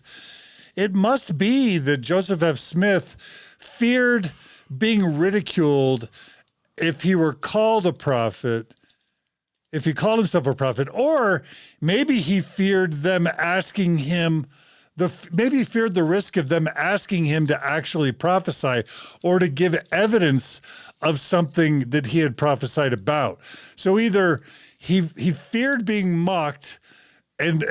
it must be that Joseph F. Smith feared being ridiculed if he were called a prophet, if he called himself a prophet, or maybe he feared them asking him maybe he feared the risk of them asking him to actually prophesy or to give evidence of something that he had prophesied about. So either he feared being mocked and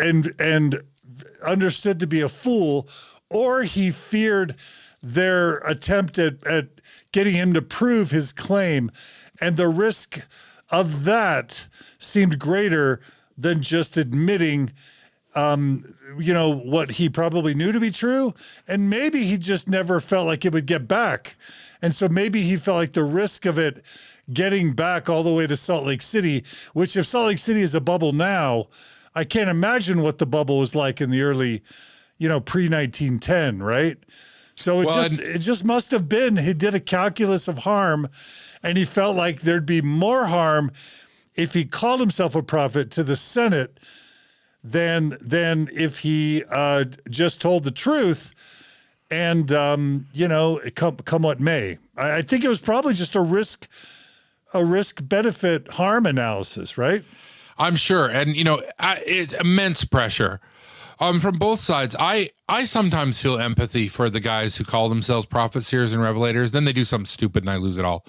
understood to be a fool, or he feared their attempt at getting him to prove his claim. And the risk of that seemed greater than just admitting, what he probably knew to be true. And maybe he just never felt like it would get back. And so maybe he felt like the risk of it getting back all the way to Salt Lake City, which if Salt Lake City is a bubble now, I can't imagine what the bubble was like in the early, pre-1910, right? So it just must have been, he did a calculus of harm, and he felt like there'd be more harm if he called himself a prophet to the Senate than if he just told the truth and, come what may. I think it was probably just a risk benefit harm analysis, right? I'm sure. And, it's immense pressure from both sides. I sometimes feel empathy for the guys who call themselves prophets, seers, and revelators. Then they do something stupid and I lose it all.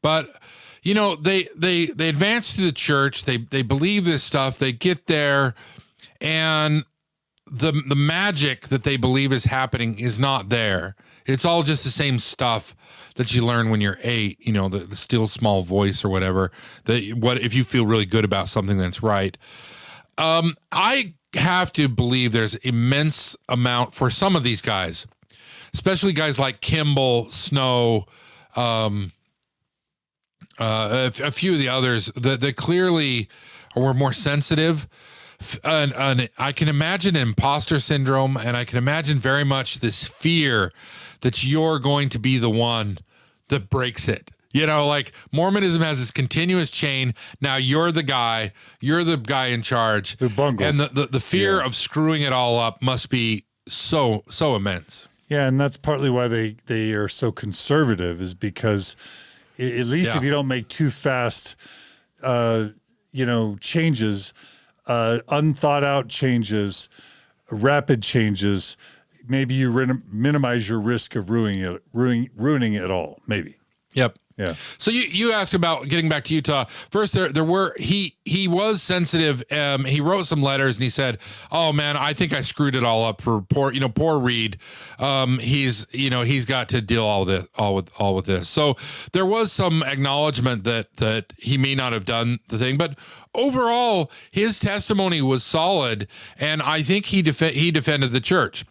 But, they advance to the church. They believe this stuff. They get there, and the magic that they believe is happening is not there. It's all just the same stuff that you learn when you're 8, the still small voice or whatever, if you feel really good about something that's right. I have to believe there's immense amount for some of these guys, especially guys like Kimball, Snow, a few of the others that clearly were more sensitive. And I can imagine imposter syndrome, and I can imagine very much this fear that you're going to be the one that breaks it. Like Mormonism has this continuous chain. Now you're the guy in charge. Who bungles. And the fear of screwing it all up must be so immense. Yeah, and that's partly why they are so conservative, is because at least if you don't make too fast, changes, unthought out changes, rapid changes, maybe you minimize your risk of ruining it all. Maybe. Yep. Yeah. So you asked about getting back to Utah. First, there were he was sensitive. He wrote some letters and he said, "Oh man, I think I screwed it all up for poor Reed. He's got to deal all with this." So there was some acknowledgement that he may not have done the thing, but overall his testimony was solid, and I think he defended the church.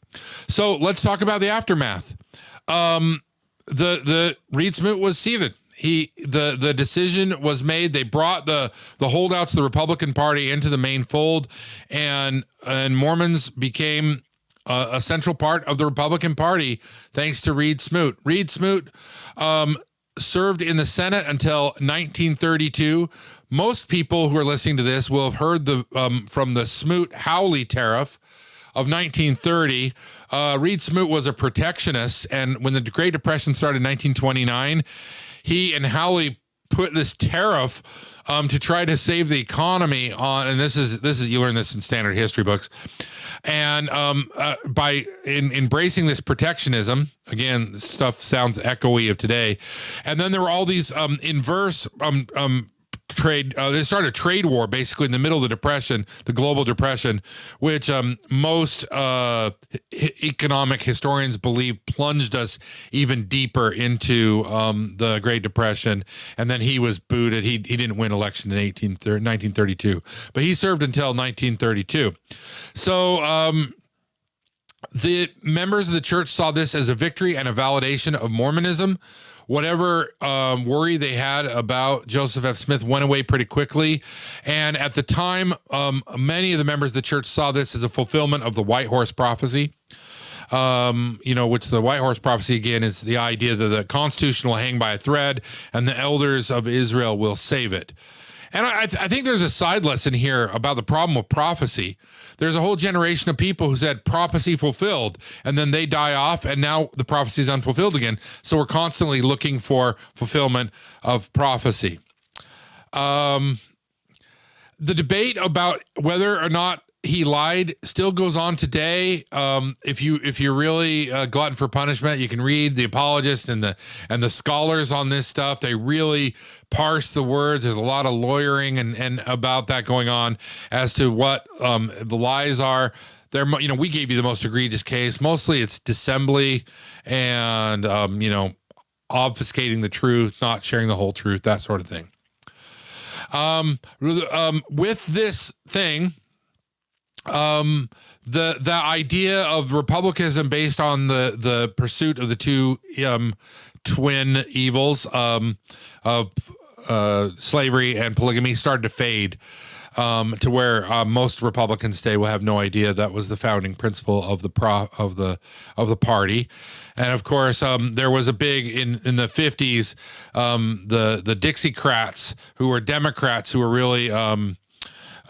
So let's talk about the aftermath. The Reed Smoot was seated. The decision was made. They brought the holdouts of the Republican Party into the main fold, and Mormons became a central part of the Republican Party thanks to Reed Smoot. Reed Smoot served in the Senate until 1932. Most people who are listening to this will have heard from the Smoot-Hawley tariff of 1930. Reed Smoot was a protectionist, and when the Great Depression started in 1929, he and Hawley put this tariff to try to save the economy on, and this is you learn this in standard history books, and by embracing this protectionism, again, this stuff sounds echoey of today, and then there were all these inverse trade. They started a trade war basically in the middle of the Depression, the global depression, which most economic historians believe plunged us even deeper into the Great Depression. And then he was booted. He didn't win election in 1932, but he served until 1932. So the members of the church saw this as a victory and a validation of Mormonism. Whatever worry they had about Joseph F. Smith went away pretty quickly. And at the time, many of the members of the church saw this as a fulfillment of the White Horse Prophecy, which the White Horse Prophecy, again, is the idea that the Constitution will hang by a thread and the elders of Israel will save it. And I think there's a side lesson here about the problem with prophecy. There's a whole generation of people who said prophecy fulfilled, and then they die off, and now the prophecy is unfulfilled again. So we're constantly looking for fulfillment of prophecy. The debate about whether or not he lied still goes on today. If you're really glutton for punishment, you can read the apologists and the scholars on this stuff. They really parse the words. There's a lot of lawyering and about that going on as to what the lies are. There, we gave you the most egregious case. Mostly it's dissembly and obfuscating the truth, not sharing the whole truth, that sort of thing. With this thing, the idea of republicanism based on the pursuit of the two twin evils of slavery and polygamy started to fade, to where most Republicans today will have no idea that was the founding principle of the party. And of course, there was a big in the 50s, the Dixiecrats, who were Democrats, who were really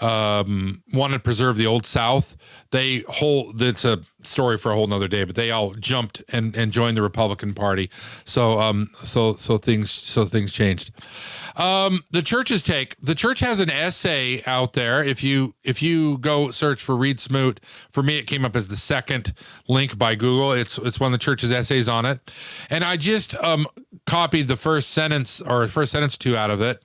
wanted to preserve the Old South. It's a story for a whole nother day, but they all jumped and joined the Republican Party. So things changed. The church's take. The church has an essay out there. If you go search for Reed Smoot, for me it came up as the second link by Google. It's one of the church's essays on it, and I just copied the first sentence or two out of it.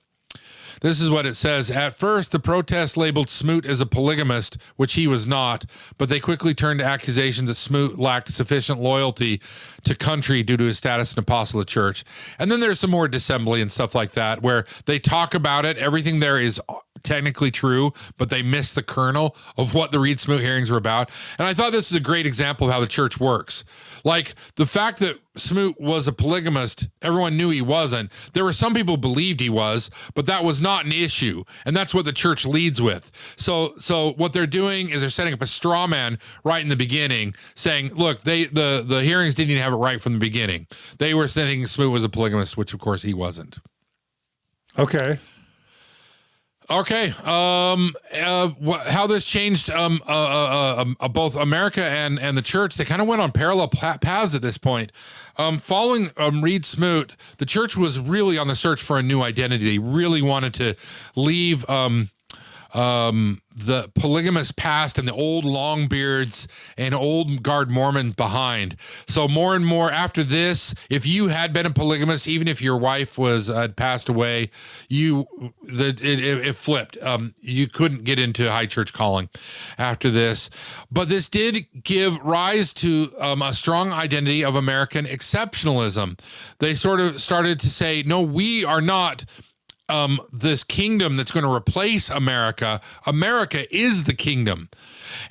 This is what it says. At first, the protest labeled Smoot as a polygamist, which he was not, but they quickly turned to accusations that Smoot lacked sufficient loyalty to country due to his status as an apostle of the church. And then there's some more dissembly and stuff like that, where they talk about it. Everything there is technically true, but they miss the kernel of what the Reed Smoot hearings were about. And I thought this is a great example of how the church works. Like the fact that Smoot was a polygamist, everyone knew he wasn't. There were some people who believed he was, but that was not an issue. And that's what the church leads with. So what they're doing is they're setting up a straw man right in the beginning, saying, look, the hearings didn't even have it right from the beginning. They were saying Smoot was a polygamist, which of course he wasn't. Okay. How this changed both America and the church. They kind of went on parallel paths at this point. Following Reed Smoot, the church was really on the search for a new identity. They really wanted to leave the polygamous past and the old Longbeards and old guard Mormon behind. So more and more after this, if you had been a polygamist, even if your wife had passed away, it flipped. You couldn't get into high church calling after this. But this did give rise to a strong identity of American exceptionalism. They sort of started to say, no, we are not this kingdom that's going to replace America. America is the kingdom.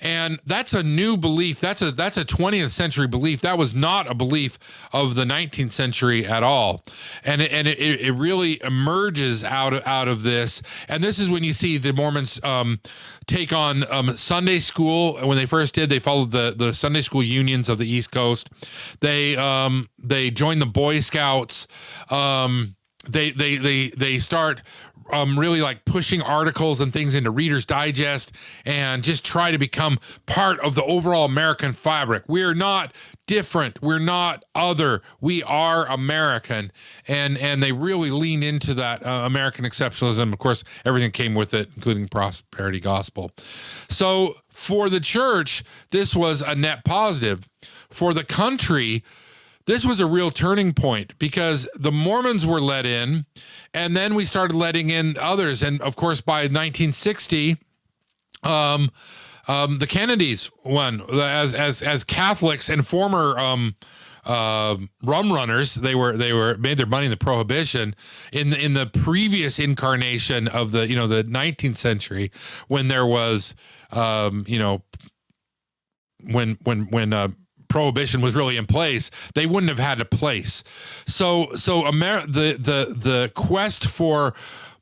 And that's a new belief. That's a 20th century belief. That was not a belief of the 19th century at all. And it really emerges out of this. And this is when you see the Mormons take on Sunday school. When they first did, they followed the Sunday school unions of the East Coast. They joined the Boy Scouts. They start really like pushing articles and things into Reader's Digest and just try to become part of the overall American fabric. We're not different. We're not other. We are American. And they really lean into that American exceptionalism. Of course, everything came with it, including prosperity gospel. So for the church, this was a net positive. For the country, this was a real turning point because the Mormons were let in, and then we started letting in others. And of course, by 1960, the Kennedys won as Catholics and former rum runners. They made their money in the Prohibition in the previous incarnation of the 19th century, when there was when Prohibition was really in place, they wouldn't have had a place. So the quest for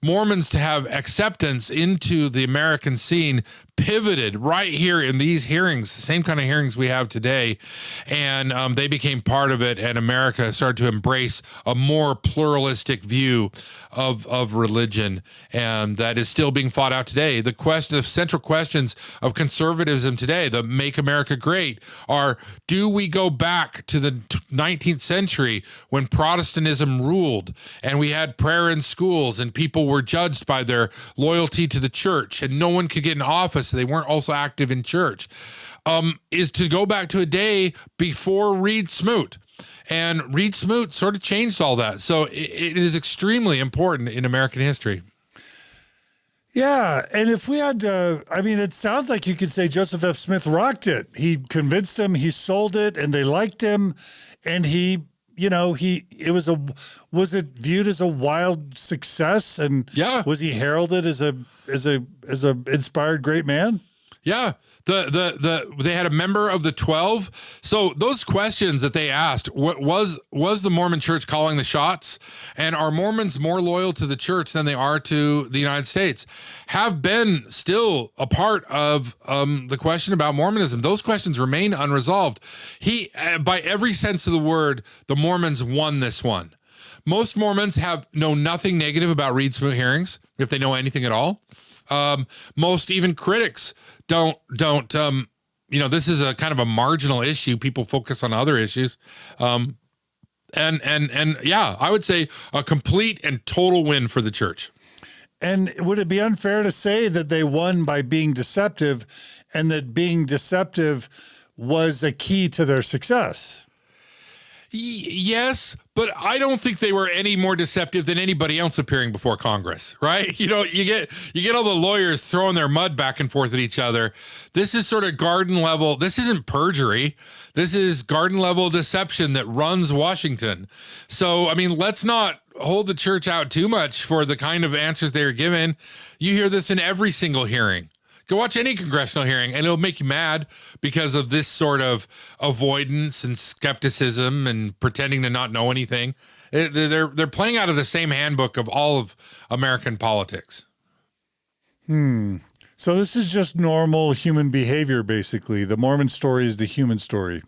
Mormons to have acceptance into the American scene pivoted right here in these hearings, the same kind of hearings we have today. And they became part of it, and America started to embrace a more pluralistic view of religion, and that is still being fought out today. The central questions of conservatism today, the Make America Great, are: do we go back to the 19th century when Protestantism ruled and we had prayer in schools and people were judged by their loyalty to the church, and no one could get in office. They weren't also active in church. Is to go back to a day before Reed Smoot. And Reed Smoot sort of changed all that. So it is extremely important in American history. Yeah, and if we had to, I mean, it sounds like you could say Joseph F. Smith rocked it. He convinced them, he sold it, and they liked him, and he, you know, was it viewed as a wild success, and was he heralded as a inspired great man? Yeah. They had a member of the 12. So those questions that they asked, was the Mormon church calling the shots? And are Mormons more loyal to the church than they are to the United States? Have been still a part of the question about Mormonism. Those questions remain unresolved. By every sense of the word, the Mormons won this one. Most Mormons know nothing negative about Reed Smoot Hearings, if they know anything at all. Most even critics don't this is a kind of a marginal issue. People focus on other issues. And yeah, I would say a complete and total win for the church. And would it be unfair to say that they won by being deceptive, and that being deceptive was a key to their success? Yes, but I don't think they were any more deceptive than anybody else appearing before Congress, right? You know, you get all the lawyers throwing their mud back and forth at each other. This is sort of garden level. This isn't perjury. This is garden level deception that runs Washington. So, I mean, let's not hold the church out too much for the kind of answers they're given. You hear this in every single hearing. Go watch any congressional hearing, and it'll make you mad because of this sort of avoidance and skepticism and pretending to not know anything. They're playing out of the same handbook of all of American politics. So this is just normal human behavior, basically. The Mormon story is the human story.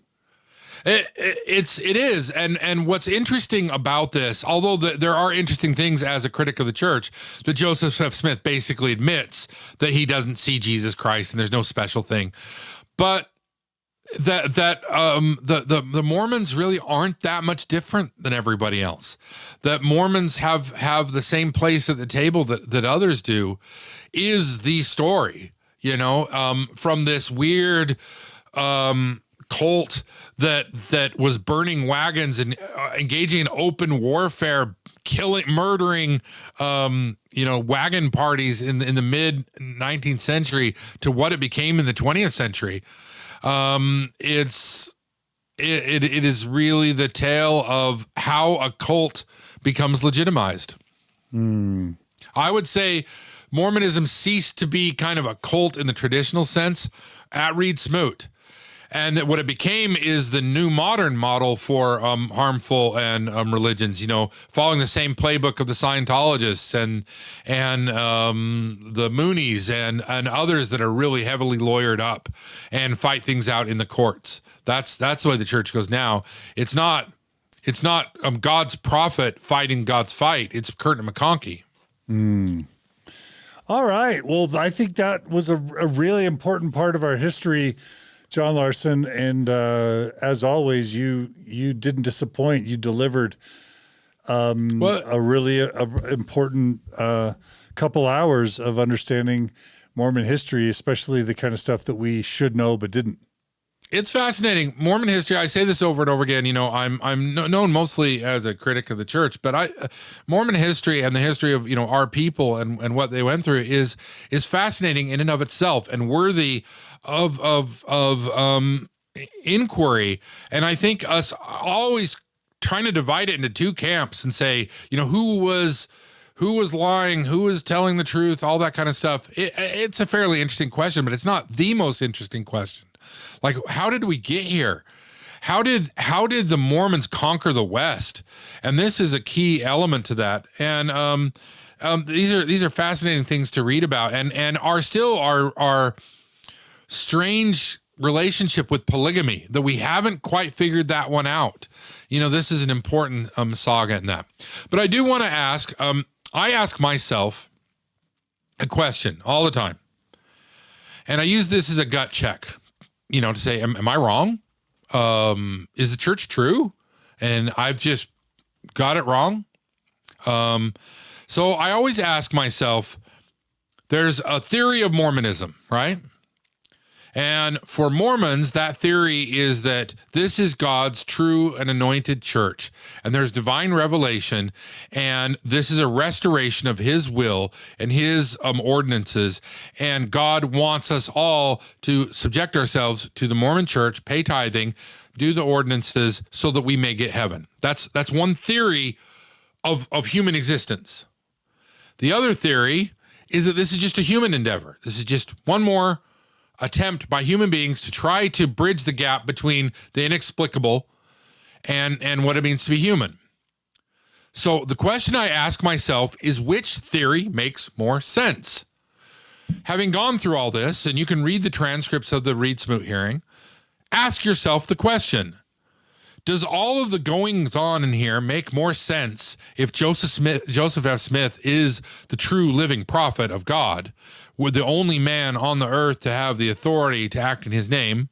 It is. And what's interesting about this, although there are interesting things as a critic of the church, that Joseph F. Smith basically admits that he doesn't see Jesus Christ and there's no special thing. But the Mormons really aren't that much different than everybody else. That Mormons have the same place at the table that others do is the story, from this weird cult that was burning wagons and engaging in open warfare, murdering wagon parties in the mid 19th century to what it became in the 20th century. It is really the tale of how a cult becomes legitimized. I would say Mormonism ceased to be kind of a cult in the traditional sense at Reed Smoot. And that what it became is the new modern model for harmful and religions, following the same playbook of the Scientologists and the Moonies and others that are really heavily lawyered up and fight things out in the courts. That's the way the church goes now. It's not God's prophet fighting God's fight. It's Kurt and McConkie. All right. Well, I think that was a really important part of our history, John Larsen, and as always, you didn't disappoint. You delivered a really important couple hours of understanding Mormon history, especially the kind of stuff that we should know but didn't. It's fascinating. Mormon history, I say this over and over again, I'm known mostly as a critic of the church, but Mormon history and the history of, our people and what they went through is fascinating in and of itself and worthy of inquiry. And I think us always trying to divide it into two camps and say, who was lying, who was telling the truth, all that kind of stuff. It's a fairly interesting question, but it's not the most interesting question. Like, how did we get here? How did the Mormons conquer the West? And this is a key element to that. And these are fascinating things to read about, and are still our strange relationship with polygamy, that we haven't quite figured that one out. This is an important saga in that. But I do want to ask, I ask myself a question all the time, and I use this as a gut check, to say, am I wrong? Is the church true? And I've just got it wrong. So I always ask myself, there's a theory of Mormonism, right? And for Mormons, that theory is that this is God's true and anointed church, and there's divine revelation, and this is a restoration of his will and his ordinances, and God wants us all to subject ourselves to the Mormon church, pay tithing, do the ordinances so that we may get heaven. That's one theory of human existence. The other theory is that this is just a human endeavor. This is just one more attempt by human beings to try to bridge the gap between the inexplicable and what it means to be human. So the question I ask myself is, which theory makes more sense? Having gone through all this, and you can read the transcripts of the Reed Smoot hearing, ask yourself the question, does all of the goings on in here make more sense if Joseph F. Smith is the true living prophet of God, with the only man on the earth to have the authority to act in his name,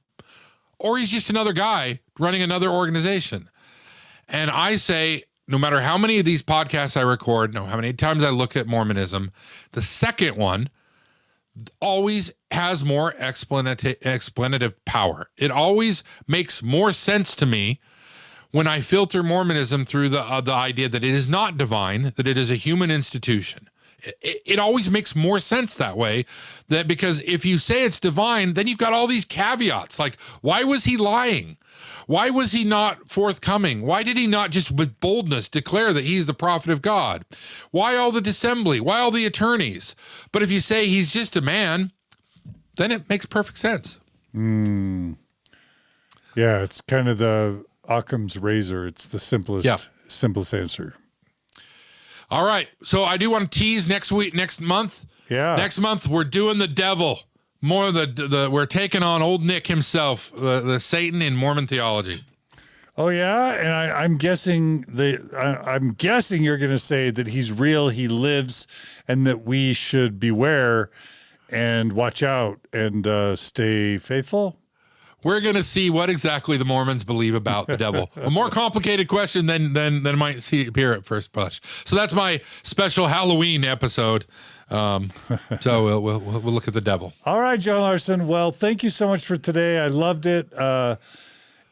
or he's just another guy running another organization? And I say, no matter how many of these podcasts I record, no how many times I look at Mormonism, the second one always has more explanative power. It always makes more sense to me when I filter Mormonism through the idea that it is not divine, that it is a human institution. It always makes more sense that way, that because if you say it's divine, then you've got all these caveats. Like, why was he lying? Why was he not forthcoming? Why did he not just with boldness declare that he's the prophet of God? Why all the dissembly? Why all the attorneys? But if you say he's just a man, then it makes perfect sense. Yeah, it's kind of the Occam's razor. It's the simplest answer. All right. So I do want to tease next month. Yeah. Next month, we're doing the devil. More of we're taking on old Nick himself, the Satan in Mormon theology. Oh yeah, and I'm guessing I'm guessing you're going to say that he's real, he lives, and that we should beware and watch out and stay faithful. We're going to see what exactly the Mormons believe about the devil. A more complicated question than might appear at first blush. So that's my special Halloween episode. So we'll look at the devil. All right, John Larsen. Well, thank you so much for today. I loved it.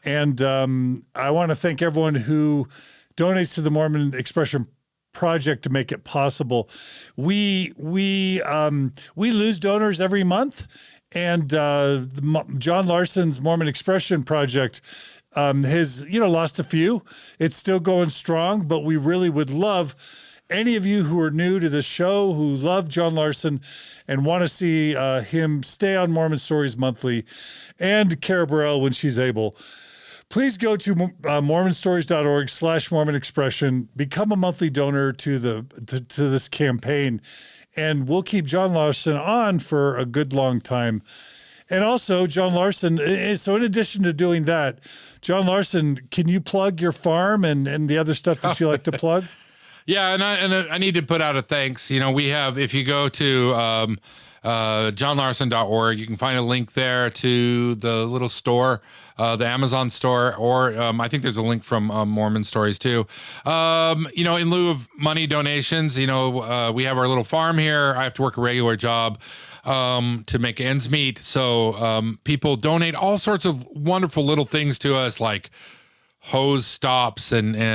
And I want to thank everyone who donates to the Mormon Expression Project to make it possible. We lose donors every month. And John Larsen's Mormon Expression Project has, lost a few. It's still going strong, but we really would love any of you who are new to the show, who love John Larsen and want to see him stay on Mormon Stories Monthly, and Kara Burrell when she's able. Please go to mormonstories.org/Mormon Expression, become a monthly donor to this campaign, and we'll keep John Larsen on for a good long time. And also, John Larsen, so in addition to doing that, John Larsen, can you plug your farm and the other stuff that you like to plug? Yeah, and I need to put out a thanks. We have, if you go to johnlarsen.org, you can find a link there to the little store, the Amazon store, or I think there's a link from Mormon Stories too. In lieu of money donations, we have our little farm here. I have to work a regular job to make ends meet. So people donate all sorts of wonderful little things to us, like hose stops and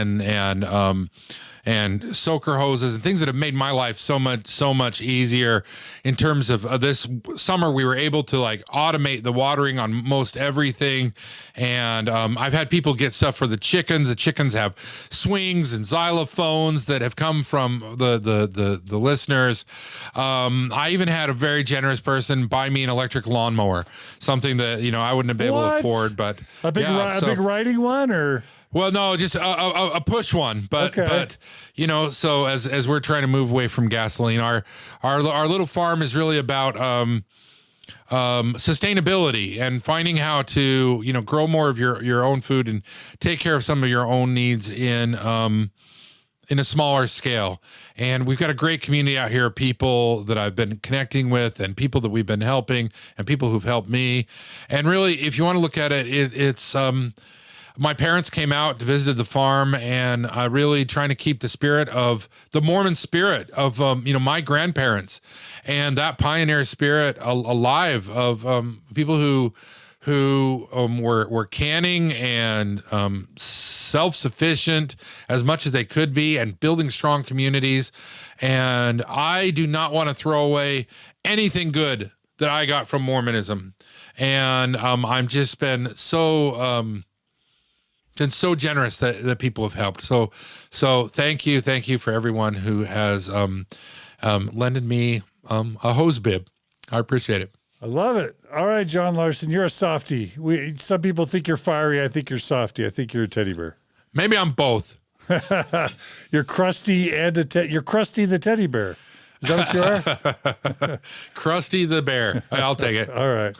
soaker hoses and things that have made my life so much easier. In terms of this summer, we were able to automate the watering on most everything. And I've had people get stuff for the chickens. The chickens have swings and xylophones that have come from the listeners. I even had a very generous person buy me an electric lawnmower, something that, I wouldn't have been able to afford, but a big riding one, or? Well, no, just a push one, but so as we're trying to move away from gasoline, our little farm is really about sustainability and finding how to grow more of your own food and take care of some of your own needs in a smaller scale. And we've got a great community out here of people that I've been connecting with, and people that we've been helping, and people who've helped me. And really, if you want to look at it, it's my parents came out, visited the farm, and really trying to keep the spirit of the Mormon spirit of my grandparents and that pioneer spirit alive of people who were canning and self-sufficient as much as they could be and building strong communities. And I do not want to throw away anything good that I got from Mormonism. And I'm just been so generous that people have helped. So thank you for everyone who has lended me a hose bib. I appreciate it. I love it. All right, John Larsen, you're a softie. Some people think you're fiery. I think you're softy. I think you're a teddy bear. Maybe I'm both. You're crusty and you're Krusty the teddy bear. Is that what you are? Krusty the bear. I'll take it. All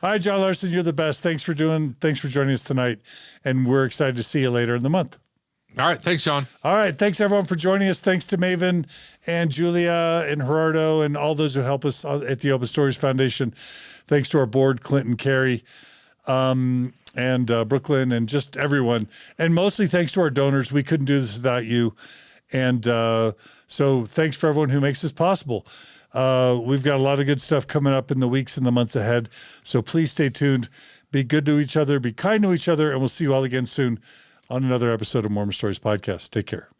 right, John Larsen, you're the best. Thanks for joining us tonight, and we're excited to see you later in the month. All right, thanks, John. All right, thanks everyone for joining us. Thanks to Maven and Julia and Gerardo and all those who help us at the Open Stories Foundation. Thanks to our board, Clinton, Carey, and Brooklyn, and just everyone. And mostly thanks to our donors. We couldn't do this without you. And so thanks for everyone who makes this possible. We've got a lot of good stuff coming up in the weeks and the months ahead. So please stay tuned. Be good to each other. Be kind to each other. And we'll see you all again soon on another episode of Mormon Stories Podcast. Take care.